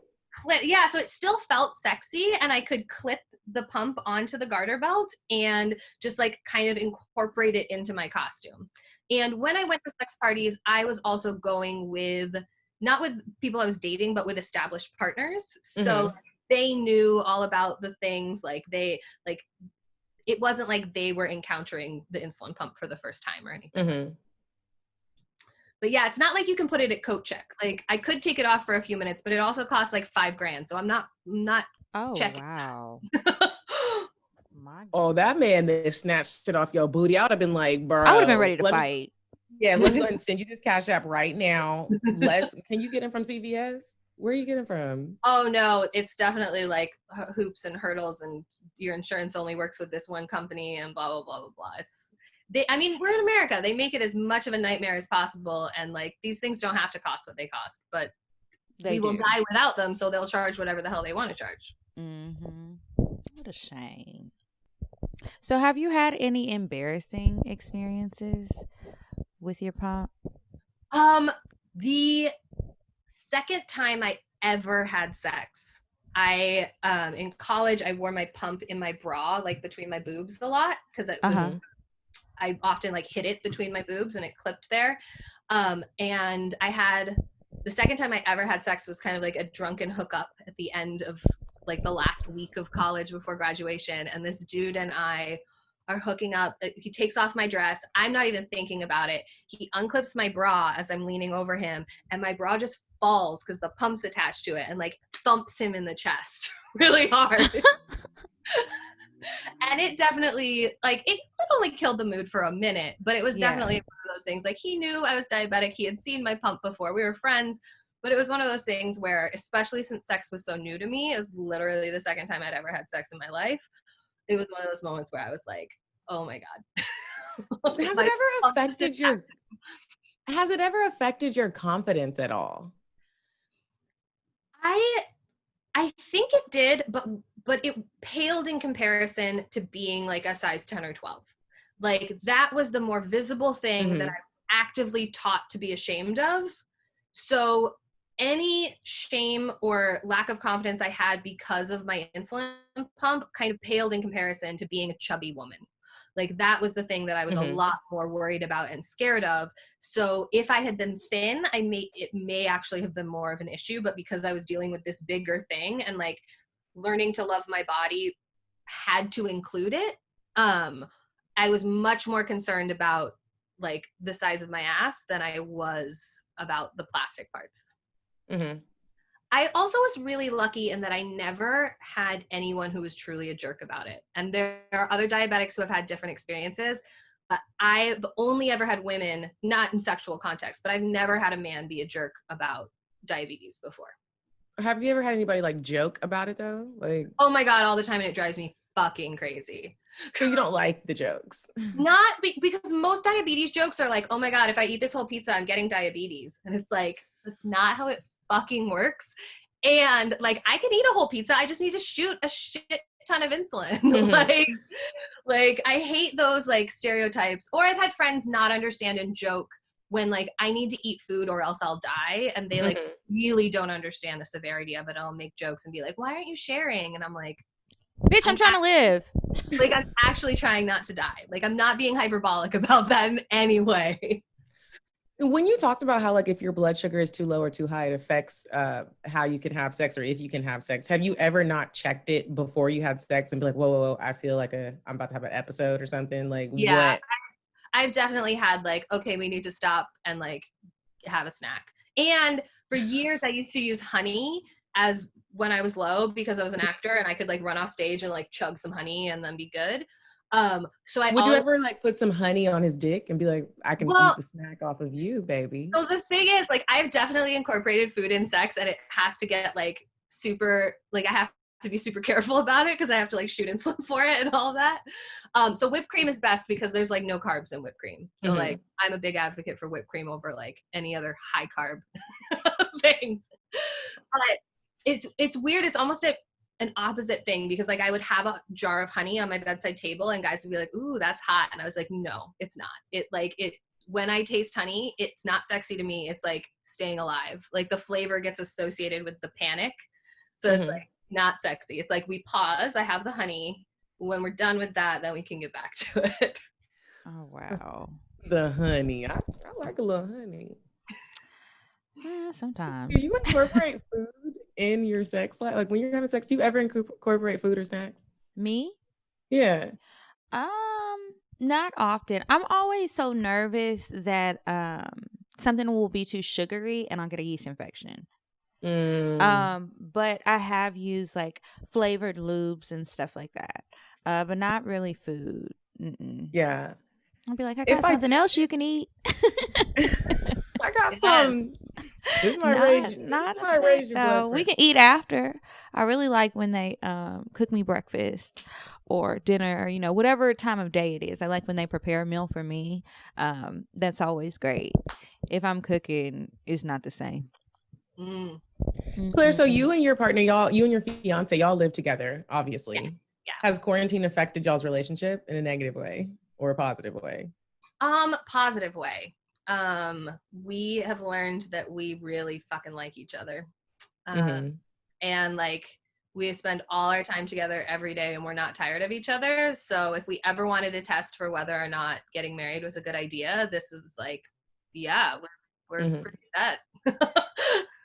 so it still felt sexy, and I could clip the pump onto the garter belt and just like kind of incorporate it into my costume. And when I went to sex parties, I was also going with, not with people I was dating, but with established partners. So they knew all about the things, like it wasn't like they were encountering the insulin pump for the first time or anything. But yeah, it's not like you can put it at coat check. Like I could take it off for a few minutes, but it also costs like $5,000. So I'm not checking. Wow. Oh, that man that snatched it off your booty. I would have been like, bro. I would have been ready to fight. Let me go ahead and send you this Cash App right now. Can you get him from CVS? Where are you getting from? Oh no, it's definitely like hoops and hurdles, and your insurance only works with this one company, and blah blah blah blah blah. We're in America. They make it as much of a nightmare as possible, and like these things don't have to cost what they cost, but we will die without them, so they'll charge whatever the hell they want to charge. What a shame. So have you had any embarrassing experiences with your pump? The second time I ever had sex, I in college I wore my pump in my bra, like between my boobs a lot, because it was I often like hit it between my boobs and it clipped there. And I had, the second time I ever had sex was kind of like a drunken hookup at the end of like the last week of college before graduation. And this dude and I are hooking up. He takes off my dress. I'm not even thinking about it. He unclips my bra as I'm leaning over him, and my bra just falls because the pump's attached to it, and like thumps him in the chest really hard. And it definitely, like, it only killed the mood for a minute, but it was definitely one of those things. Like, he knew I was diabetic. He had seen my pump before. We were friends, but it was one of those things where, especially since sex was so new to me, it was literally the second time I'd ever had sex in my life. It was one of those moments where I was like, oh my God. Has it ever affected your confidence at all? I think it did, but it paled in comparison to being like a size 10 or 12. Like that was the more visible thing that I was actively taught to be ashamed of. So any shame or lack of confidence I had because of my insulin pump kind of paled in comparison to being a chubby woman. Like that was the thing that I was a lot more worried about and scared of. So if I had been thin, it may actually have been more of an issue, but because I was dealing with this bigger thing and like learning to love my body had to include it, I was much more concerned about like the size of my ass than I was about the plastic parts. I also was really lucky in that I never had anyone who was truly a jerk about it. And there are other diabetics who have had different experiences. I've only ever had women, not in sexual context, but I've never had a man be a jerk about diabetes before. Have you ever had anybody like joke about it though? Like, oh my God, all the time, and it drives me fucking crazy. So you don't like the jokes? Not because most diabetes jokes are like, oh my God, if I eat this whole pizza, I'm getting diabetes. And it's like, that's not how it fucking works. And like I can eat a whole pizza, I just need to shoot a shit ton of insulin. like I hate those like stereotypes. Or I've had friends not understand and joke when like I need to eat food or else I'll die, and they like really don't understand the severity of it. I'll make jokes and be like, why aren't you sharing? And I'm like, bitch, I'm trying to live. Like I'm actually trying not to die. Like I'm not being hyperbolic about that in any way. When you talked about how like if your blood sugar is too low or too high, it affects how you can have sex or if you can have sex. Have you ever not checked it before you had sex and be like, whoa, I feel like I'm about to have an episode or something? Like what? I've definitely had like, okay, we need to stop and like have a snack. And for years I used to use honey as when I was low because I was an actor and I could like run off stage and like chug some honey and then be good. So Would you ever like put some honey on his dick and be like, I can eat the snack off of you, baby? So the thing is, like, I've definitely incorporated food in sex, and it has to get like super, like, I have to be super careful about it because I have to like shoot insulin for it and all that. So whipped cream is best because there's like no carbs in whipped cream. So like, I'm a big advocate for whipped cream over like any other high carb things. But it's weird. It's almost an opposite thing because like I would have a jar of honey on my bedside table and guys would be like, ooh, that's hot. And I was like, no, it's not. When I taste honey, it's not sexy to me. It's like staying alive. Like the flavor gets associated with the panic. So it's like not sexy. It's like we pause. I have the honey. When we're done with that, then we can get back to it. Oh, wow. The honey. I like a little honey. Yeah, sometimes. Do you incorporate food in your sex life? Like when you're having sex, do you ever incorporate food or snacks? Me? Yeah. Not often. I'm always so nervous that something will be too sugary and I'll get a yeast infection. But I have used like flavored lubes and stuff like that. But not really food. Yeah. I'll be like, I got something else you can eat. I got some. This might raise your blood we can eat after. I really like when they cook me breakfast or dinner, or, you know, whatever time of day it is. I like when they prepare a meal for me. That's always great. If I'm cooking, it's not the same. Claire, so you and your partner, you and your fiance, y'all live together, obviously. Yeah. Has quarantine affected y'all's relationship in a negative way or a positive way? Positive way. We have learned that we really fucking like each other. And like we spend all our time together every day and we're not tired of each other. So if we ever wanted to test for whether or not getting married was a good idea, this is like, yeah, we're pretty set.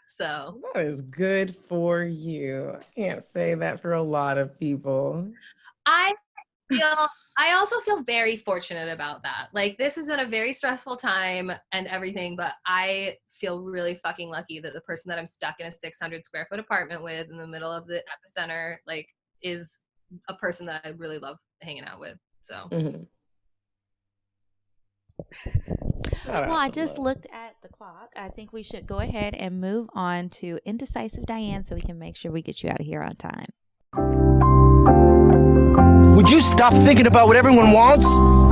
So that is good for you. I can't say that for a lot of people. I also feel very fortunate about that. Like this has been a very stressful time and everything, but I feel really fucking lucky that the person that I'm stuck in a 600 square foot apartment with in the middle of the epicenter, like, is a person that I really love hanging out with. So. Well, I just looked at the clock. I think we should go ahead and move on to Indecisive Diane so we can make sure we get you out of here on time. Would you stop thinking about what everyone wants?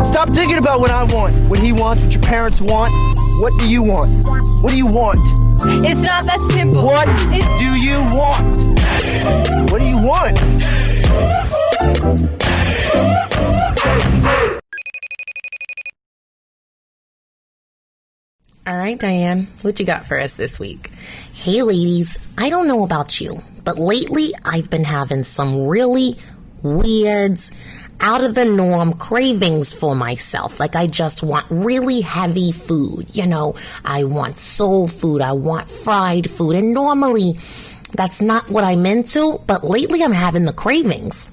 Stop thinking about what I want, what he wants, what your parents want. What do you want? What do you want? It's not that simple. What do you want? What do you want? All right, Diane, what you got for us this week? Hey, ladies, I don't know about you, but lately I've been having some really weird, out of the norm cravings for myself. Like I just want really heavy food. You know, I want soul food. I want fried food. And normally that's not what I'm into, but lately I'm having the cravings.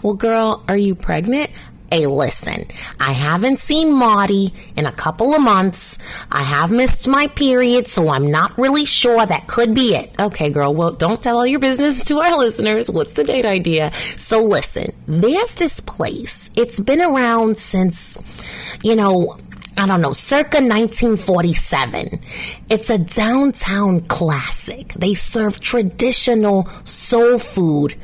Well, girl, are you pregnant? Hey, listen, I haven't seen Marty in a couple of months. I have missed my period, so I'm not really sure. That could be it. Okay, girl, well, don't tell all your business to our listeners. What's the date idea? So listen, there's this place. It's been around since, I don't know, circa 1947. It's a downtown classic. They serve traditional soul food.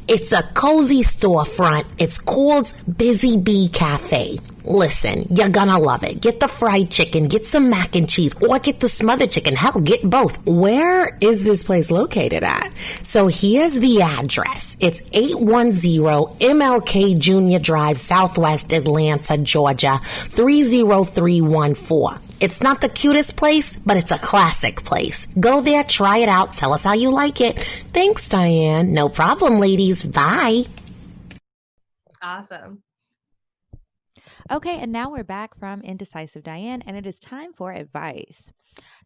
It's a cozy storefront. It's called Busy Bee Cafe. Listen, you're gonna love it. Get the fried chicken, get some mac and cheese, or get the smothered chicken. Hell, get both. Where is this place located at? So here's the address. It's 810 MLK Jr. Drive, Southwest Atlanta, Georgia, 30314. It's not the cutest place, but it's a classic place. Go there, try it out, tell us how you like it. Thanks, Diane. No problem, ladies. Bye. Awesome. Okay, and now we're back from Indecisive Diane, and it is time for advice.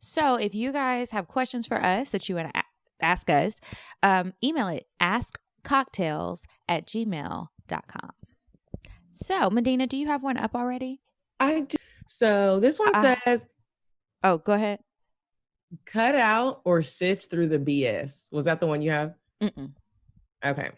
So if you guys have questions for us that you want to ask us, email it askcocktails@gmail.com. So, Medinah, do you have one up already? I do. So this one says, oh, go ahead. Cut out or sift through the BS. Was that the one you have? Mm-mm. Okay.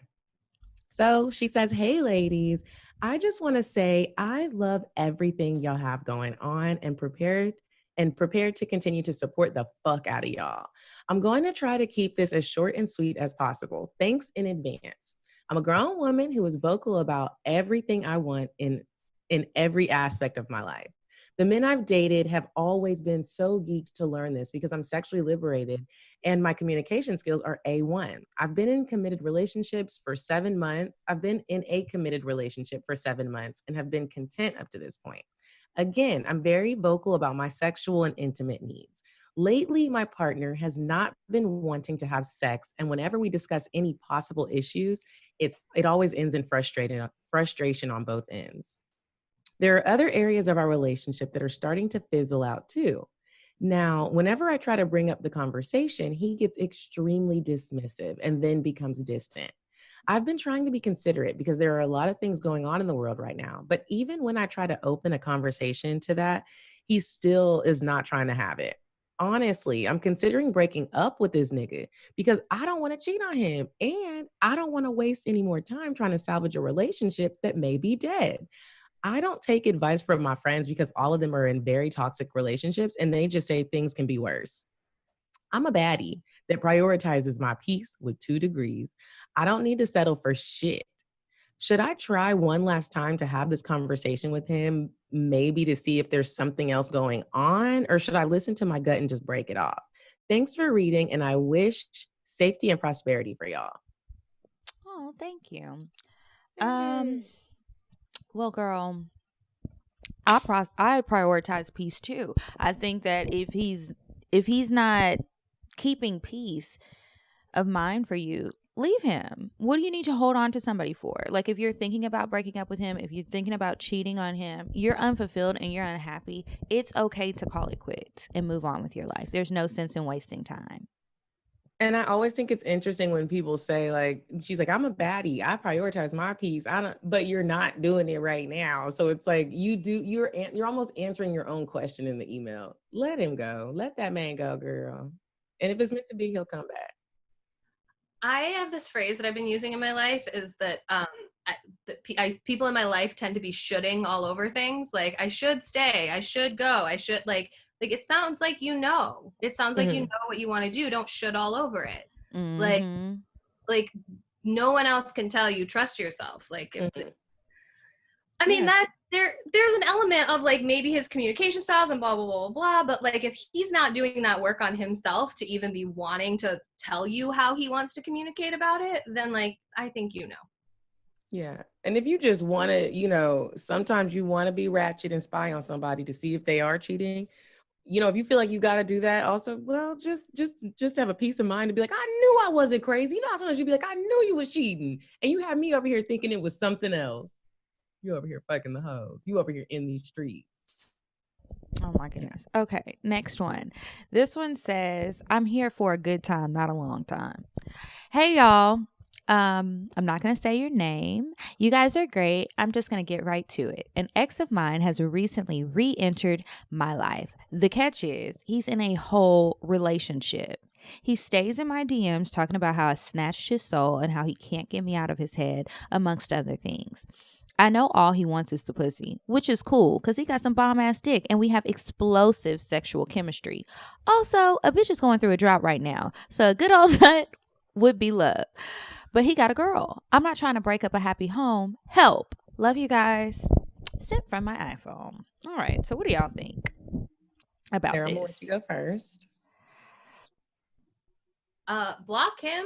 So she says, hey, ladies, I just want to say I love everything y'all have going on and prepared to continue to support the fuck out of y'all. I'm going to try to keep this as short and sweet as possible. Thanks in advance. I'm a grown woman who is vocal about everything I want in every aspect of my life. The men I've dated have always been so geeked to learn this because I'm sexually liberated and my communication skills are A1. I've been in committed relationships for 7 months. I've been in a committed relationship for 7 months and have been content up to this point. Again, I'm very vocal about my sexual and intimate needs. Lately, my partner has not been wanting to have sex, and whenever we discuss any possible issues, it always ends in frustration on both ends. There are other areas of our relationship that are starting to fizzle out too. Now, whenever I try to bring up the conversation, he gets extremely dismissive and then becomes distant. I've been trying to be considerate because there are a lot of things going on in the world right now. But even when I try to open a conversation to that, he still is not trying to have it. Honestly, I'm considering breaking up with this nigga because I don't want to cheat on him and I don't want to waste any more time trying to salvage a relationship that may be dead. I don't take advice from my friends because all of them are in very toxic relationships and they just say things can be worse. I'm a baddie that prioritizes my peace with 2 degrees. I don't need to settle for shit. Should I try one last time to have this conversation with him, maybe to see if there's something else going on, or should I listen to my gut and just break it off? Thanks for reading, and I wish safety and prosperity for y'all. Oh, thank you. Thank you. Well, girl, I prioritize peace too. I think that if he's not keeping peace of mind for you, leave him. What do you need to hold on to somebody for? Like, if you're thinking about breaking up with him, if you're thinking about cheating on him, you're unfulfilled and you're unhappy, it's okay to call it quits and move on with your life. There's no sense in wasting time. And I always think it's interesting when people say, like, she's like, I'm a baddie. I prioritize my peace. But you're not doing it right now. So it's like you're almost answering your own question in the email. Let him go. Let that man go, girl. And if it's meant to be, he'll come back. I have this phrase that I've been using in my life is that people in my life tend to be shoulding all over things. Like, I should stay. I should go. I should like it sounds like it sounds like you know what you want to do. Don't should all over it. Mm-hmm. Like no one else can tell you trust yourself. Like I mean that there's an element of like maybe his communication styles and blah blah blah blah, but like if he's not doing that work on himself to even be wanting to tell you how he wants to communicate about it, then like I think Yeah. And if you just want to, sometimes you want to be ratchet and spy on somebody to see if they are cheating. If you feel like you got to do that also, well, just have a peace of mind to be like, I knew I wasn't crazy. Sometimes you'd be like, I knew you was cheating. And you have me over here thinking it was something else. You over here fucking the hoes. You over here in these streets. Oh my goodness. Okay, next one. This one says, I'm here for a good time, not a long time. Hey, y'all. I'm not going to say your name. You guys are great. I'm just going to get right to it. An ex of mine has recently re-entered my life. The catch is he's in a whole relationship. He stays in my DMs talking about how I snatched his soul and how he can't get me out of his head, amongst other things. I know all he wants is the pussy, which is cool because he got some bomb-ass dick and we have explosive sexual chemistry. Also, a bitch is going through a drought right now, so a good old nut would be love. But he got a girl. I'm not trying to break up a happy home. Help. Love you guys. Sent from my iPhone. All right, so what do y'all think about Sarah, this? I'm gonna let you go first. Block him.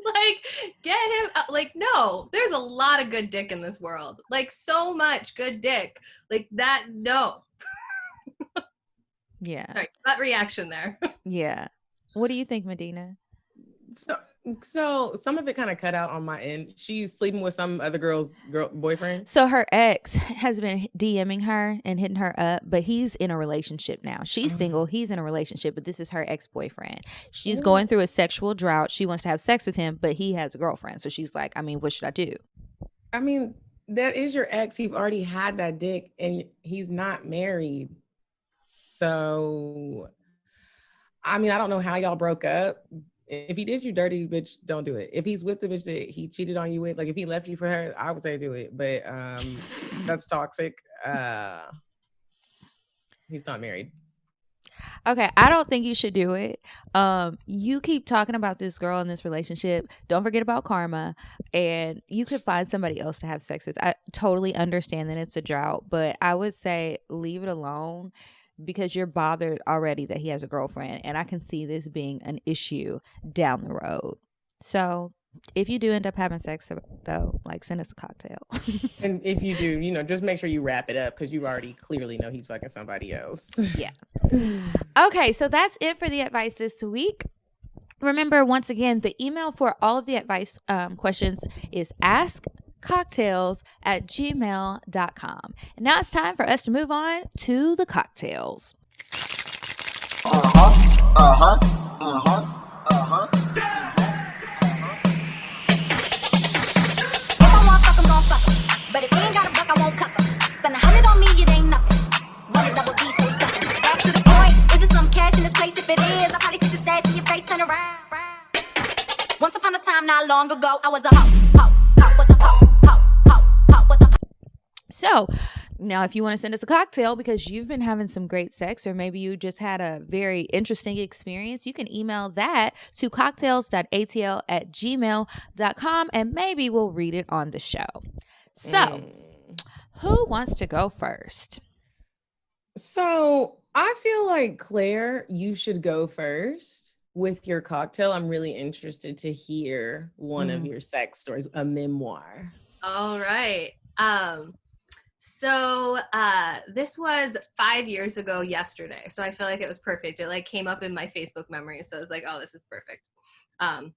Like, get him, like, no, there's a lot of good dick in this world. Like, so much good dick. Like, that, no. Yeah. Sorry, that reaction there. Yeah. What do you think, Medinah? So some of it kind of cut out on my end. She's sleeping with some other girl's boyfriend. So her ex has been DMing her and hitting her up, but he's in a relationship now. She's single. He's in a relationship, but this is her ex-boyfriend. She's going through a sexual drought. She wants to have sex with him, but he has a girlfriend. So she's like, I mean, what should I do? I mean, that is your ex. You've already had that dick and he's not married. So, I mean, I don't know how y'all broke up. If he did you dirty, bitch, don't do it. If he's with the bitch that he cheated on you with, like if he left you for her, I would say do it. But that's toxic. He's not married. Okay, I don't think you should do it. You keep talking about this girl in this relationship. Don't forget about karma, and you could find somebody else to have sex with. I totally understand that it's a drought, but I would say leave it alone because you're bothered already that he has a girlfriend, and I can see this being an issue down the road. So if you do end up having sex, though, like send us a cocktail. And if you do, just make sure you wrap it up because you already clearly know he's fucking somebody else. Yeah. Okay, so that's it for the advice this week. Remember, once again, the email for all of the advice questions is askcocktails@gmail.com. And now it's time for us to move on to the cocktails. But if you ain't got a buck, I won't cover. Spend 100 on me, it ain't nothing. Run a double D, so stuck. Back to the point. Is it some cash in this place? If it is, I'll probably see the stats in your face. Turn around. Once upon a time, not long ago, I was a hoe. So now if you want to send us a cocktail because you've been having some great sex or maybe you just had a very interesting experience, you can email that to cocktails.atl@gmail.com and maybe we'll read it on the show. So who wants to go first? So I feel like, Claire, you should go first with your cocktail. I'm really interested to hear one of your sex stories, a memoir. All right. So this was 5 years ago yesterday. So I feel like it was perfect. It like came up in my Facebook memories. So I was like, oh, this is perfect. I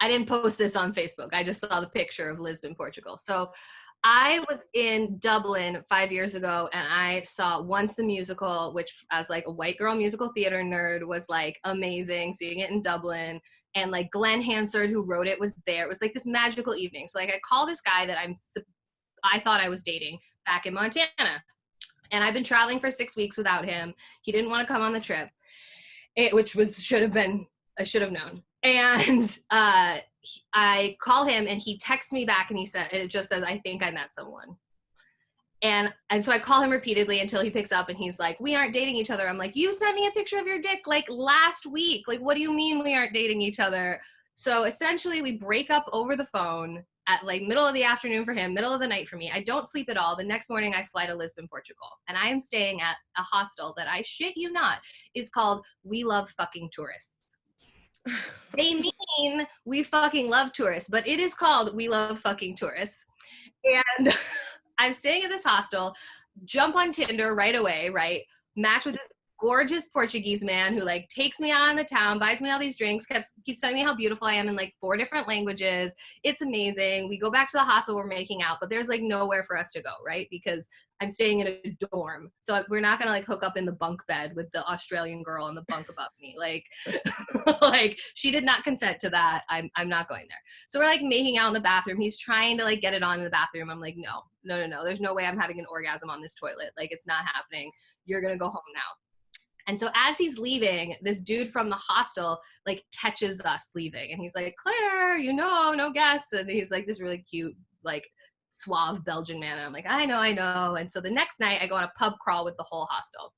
didn't post this on Facebook. I just saw the picture of Lisbon, Portugal. So I was in Dublin 5 years ago and I saw Once the Musical, which as like a white girl musical theater nerd was like amazing, seeing it in Dublin. And like Glenn Hansard, who wrote it, was there. It was like this magical evening. So like I call this guy that I thought I was dating back in Montana. And I've been traveling for 6 weeks without him. He didn't want to come on the trip, I should have known. And I call him and he texts me back and it just says, I think I met someone. And so I call him repeatedly until he picks up and he's like, we aren't dating each other. I'm like, you sent me a picture of your dick like last week. Like, what do you mean we aren't dating each other? So essentially we break up over the phone at like middle of the afternoon for him, middle of the night for me. I don't sleep at all. The next morning I fly to Lisbon, Portugal. And I am staying at a hostel that I shit you not is called We Love Fucking Tourists. They mean we fucking love tourists, but it is called We Love Fucking Tourists. And I'm staying at this hostel, jump on Tinder right away, right? Match with this gorgeous Portuguese man who like takes me out on the town, buys me all these drinks, keeps telling me how beautiful I am in like 4 different languages. It's amazing. We go back to the hostel, we're making out, but there's like nowhere for us to go, right? Because I'm staying in a dorm. So we're not going to like hook up in the bunk bed with the Australian girl in the bunk above me. Like, like she did not consent to that. I'm not going there. So we're like making out in the bathroom. He's trying to like get it on in the bathroom. I'm like, no. There's no way I'm having an orgasm on this toilet. Like it's not happening. You're going to go home now. And so as he's leaving, this dude from the hostel like catches us leaving. And he's like, Claire, no guests. And he's like this really cute, like suave Belgian man. And I'm like, I know. And so the next night I go on a pub crawl with the whole hostel.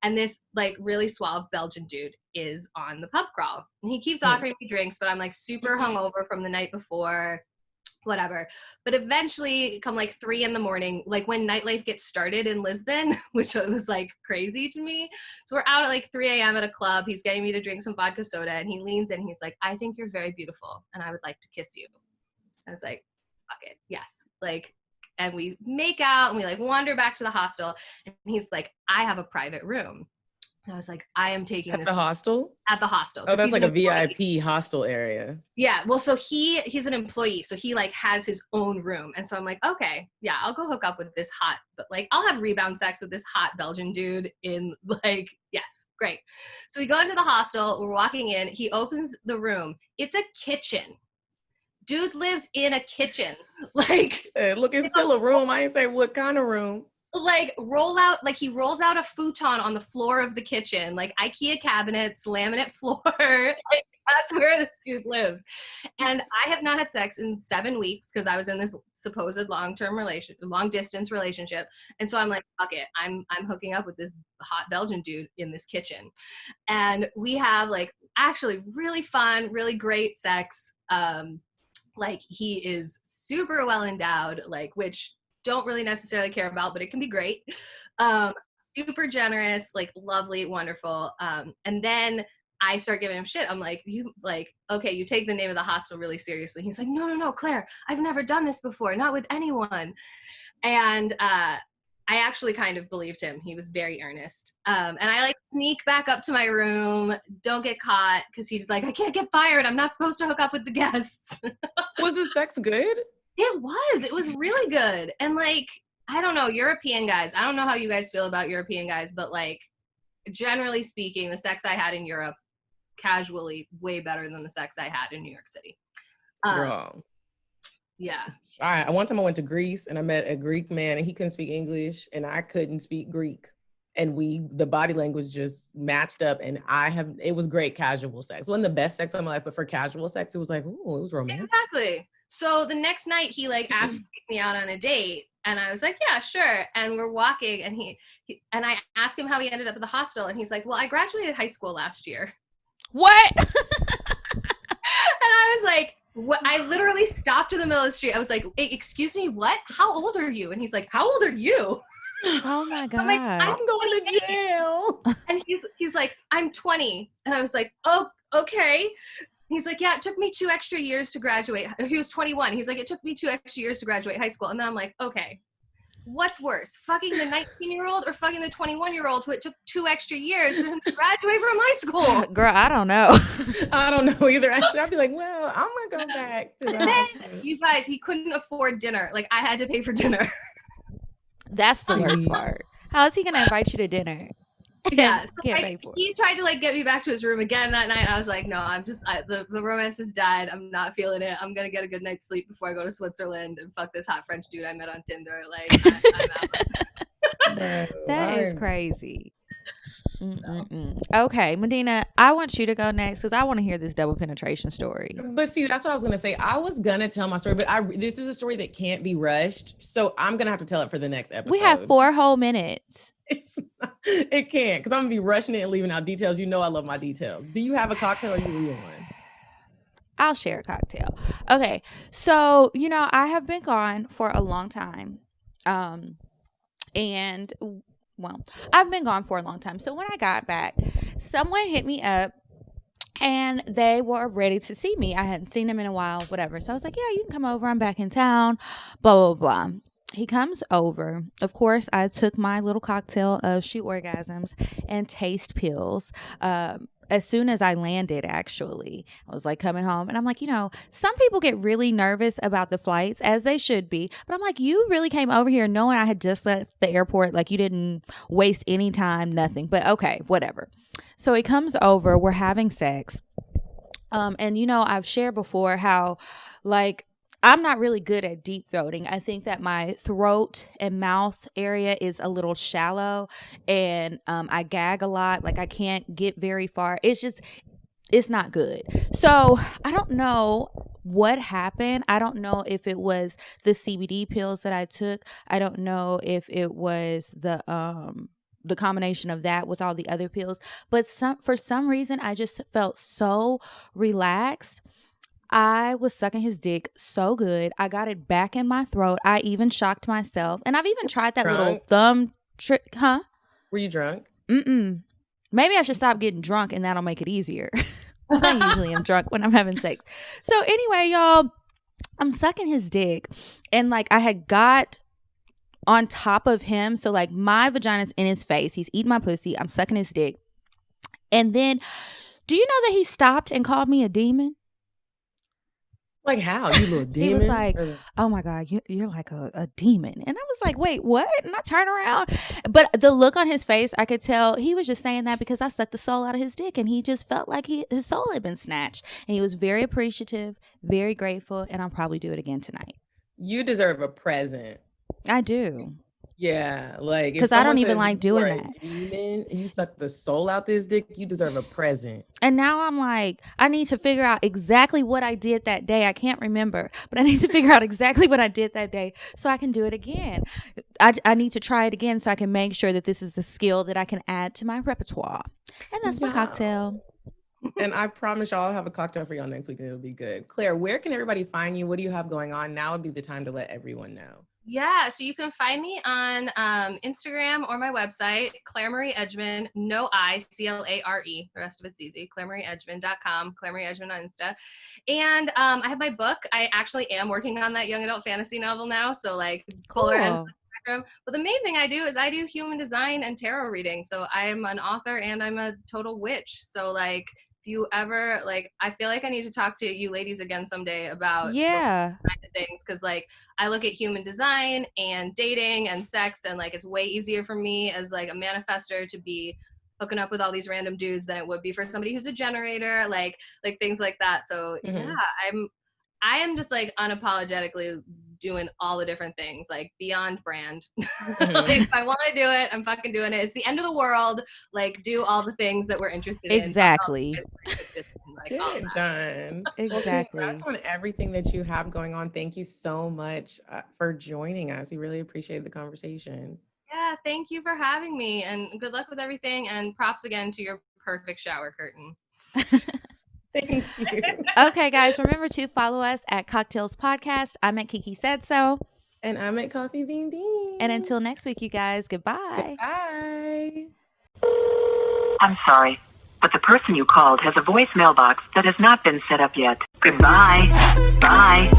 And this like really suave Belgian dude is on the pub crawl. And he keeps offering me drinks, but I'm like super hungover from the night before. Whatever. But eventually come like 3 a.m, like when nightlife gets started in Lisbon, which was like crazy to me. So we're out at like 3 a.m. at a club. He's getting me to drink some vodka soda and he leans in. He's like, I think you're very beautiful and I would like to kiss you. I was like, fuck it. Yes. Like, and we make out and we like wander back to the hostel and he's like, I have a private room. And I was like, I am taking at the hostel? At the hostel. Oh, that's like a VIP hostel area. Yeah. Well, so he's an employee. So he like has his own room. And so I'm like, okay, yeah, I'll go hook up with this but like, I'll have rebound sex with this hot Belgian dude in like, yes, great. So we go into the hostel. We're walking in. He opens the room. It's a kitchen. Dude lives in a kitchen. Like, hey, look, it's still a room. I ain't say what kind of room. Like he rolls out a futon on the floor of the kitchen, like IKEA cabinets, laminate floor. Like, That's where this dude lives. And I have not had sex in 7 weeks because I was in this supposed long distance relationship. And so I'm like, fuck it. I'm hooking up with this hot Belgian dude in this kitchen. And we have like actually really fun, really great sex. Like he is super well endowed, like, which don't really necessarily care about, but it can be great. Super generous, like lovely, wonderful. And then I start giving him shit. I'm like, okay, you take the name of the hostel really seriously. He's like, no, Claire, I've never done this before, not with anyone. And I actually kind of believed him. He was very earnest. And I like sneak back up to my room, don't get caught, because he's like, I can't get fired. I'm not supposed to hook up with the guests. Was the sex good? It was really good. And like, I don't know, European guys, I don't know how you guys feel about European guys, but like, generally speaking, the sex I had in Europe, casually, way better than the sex I had in New York City. Girl. Yeah. All right. One time I went to Greece and I met a Greek man and he couldn't speak English and I couldn't speak Greek. And the body language just matched up and it was great casual sex. It wasn't the best sex of my life, but for casual sex, it was like, ooh, it was romantic. Exactly. So the next night he like asked to take me out on a date and I was like, yeah, sure. And we're walking and he and I asked him how he ended up at the hostel and he's like, well, I graduated high school last year. What? And I was like, what? I literally stopped in the middle of the street. I was like, excuse me, what? How old are you? And he's like, how old are you? Oh my God. I'm like, I'm going to jail. And he's like, I'm 20. And I was like, oh, okay. He's like, yeah, it took me 2 extra years to graduate. He was 21. He's like, it took me 2 extra years to graduate high school. And then I'm like, okay, what's worse, fucking the 19-year-old or fucking the 21-year-old who it took 2 extra years to graduate from high school? Girl, I don't know. I don't know either. Actually, I'd be like, well, I'm going to go back to that. You guys, he couldn't afford dinner. Like, I had to pay for dinner. That's the worst part. How is he going to invite you to dinner? Yeah, so Can't pay for it. He tried to like get me back to his room again that night. I was like, no, the romance has died. I'm not feeling it. I'm gonna get a good night's sleep before I go to Switzerland and fuck this hot French dude I met on Tinder. Like, I'm out. That is crazy. Okay, Medinah, I want you to go next because I want to hear this double penetration story. But see, that's what I was gonna say. I was gonna tell my story, but this is a story that can't be rushed, so I'm gonna have to tell it for the next episode. We have 4 whole minutes. It can't, because I'm gonna be rushing it and leaving out details. You know I love my details. Do you have a cocktail or you real one? I'll share a cocktail. Okay, so I have been gone for a long time, and well, I've been gone for a long time. So when I got back, someone hit me up. And they were ready to see me. I hadn't seen them in a while, whatever. So I was like, yeah, you can come over. I'm back in town, blah, blah, blah. He comes over. Of course, I took my little cocktail of shoot orgasms and taste pills. As soon as I landed, actually, I was like coming home and I'm like, some people get really nervous about the flights, as they should be. But I'm like, you really came over here knowing I had just left the airport. Like, you didn't waste any time, nothing. But okay, whatever. So he comes over, we're having sex. And I've shared before how like, I'm not really good at deep throating. I think that my throat and mouth area is a little shallow and I gag a lot. Like, I can't get very far. It's not good. So I don't know what happened. I don't know if it was the CBD pills that I took. I don't know if it was the combination of that with all the other pills. But for some reason, I just felt so relaxed. I was sucking his dick so good. I got it back in my throat. I even shocked myself. And I've even tried that little thumb trick. Huh? Were you drunk? Maybe I should stop getting drunk and that'll make it easier. I usually am drunk when I'm having sex. So anyway, y'all, I'm sucking his dick. And like, I had got on top of him. So like, my vagina's in his face. He's eating my pussy. I'm sucking his dick. And then, do you know that he stopped and called me a demon? Like, how? You little demon? He was like, oh my God, you're like a demon. And I was like, wait, what? And I turned around. But the look on his face, I could tell he was just saying that because I sucked the soul out of his dick. And he just felt like his soul had been snatched. And he was very appreciative, very grateful. And I'll probably do it again tonight. You deserve a present. I do. Yeah, like because I don't even like doing that. Demon, you suck the soul out this dick. You deserve a present. And now I'm like, I need to figure out exactly what I did that day. I can't remember, but I need to figure out exactly what I did that day so I can do it again. I need to try it again so I can make sure that this is a skill that I can add to my repertoire. And that's my cocktail. And I promise y'all I'll have a cocktail for y'all next week and it'll be good. Claire, where can everybody find you? What do you have going on? Now would be the time to let everyone know. Yeah, so you can find me on Instagram or my website, Clare Marie Edgeman, no I, Clare. The rest of it's easy, ClareMarieEdgeman.com, Clare Marie Edgeman on Insta. And I have my book. I actually am working on that young adult fantasy novel now, so like polar end of the spectrum. But the main thing I do is I do human design and tarot reading. So I'm an author and I'm a total witch. So like, if you ever like, I feel like I need to talk to you ladies again someday about kind of things, because like I look at human design and dating and sex, and like it's way easier for me as like a manifestor to be hooking up with all these random dudes than it would be for somebody who's a generator, like things like that. So yeah, I am just like unapologetically doing all the different things, like beyond brand. Like, if I want to do it, I'm fucking doing it. It's the end of the world. Like, do all the things that we're interested in. Exactly. Get it done. Exactly. Well, congrats on everything that you have going on. Thank you so much for joining us. We really appreciate the conversation. Yeah, thank you for having me, and good luck with everything. And props again to your perfect shower curtain. Thank you. Okay, guys, remember to follow us at CockTales Podcast. I'm at Kiki Said So. And I'm at Coffee Bean Dean. And until next week, you guys, goodbye. Bye. I'm sorry, but the person you called has a voicemail box that has not been set up yet. Goodbye. Bye.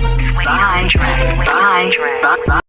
Bye. Bye. Bye. Bye.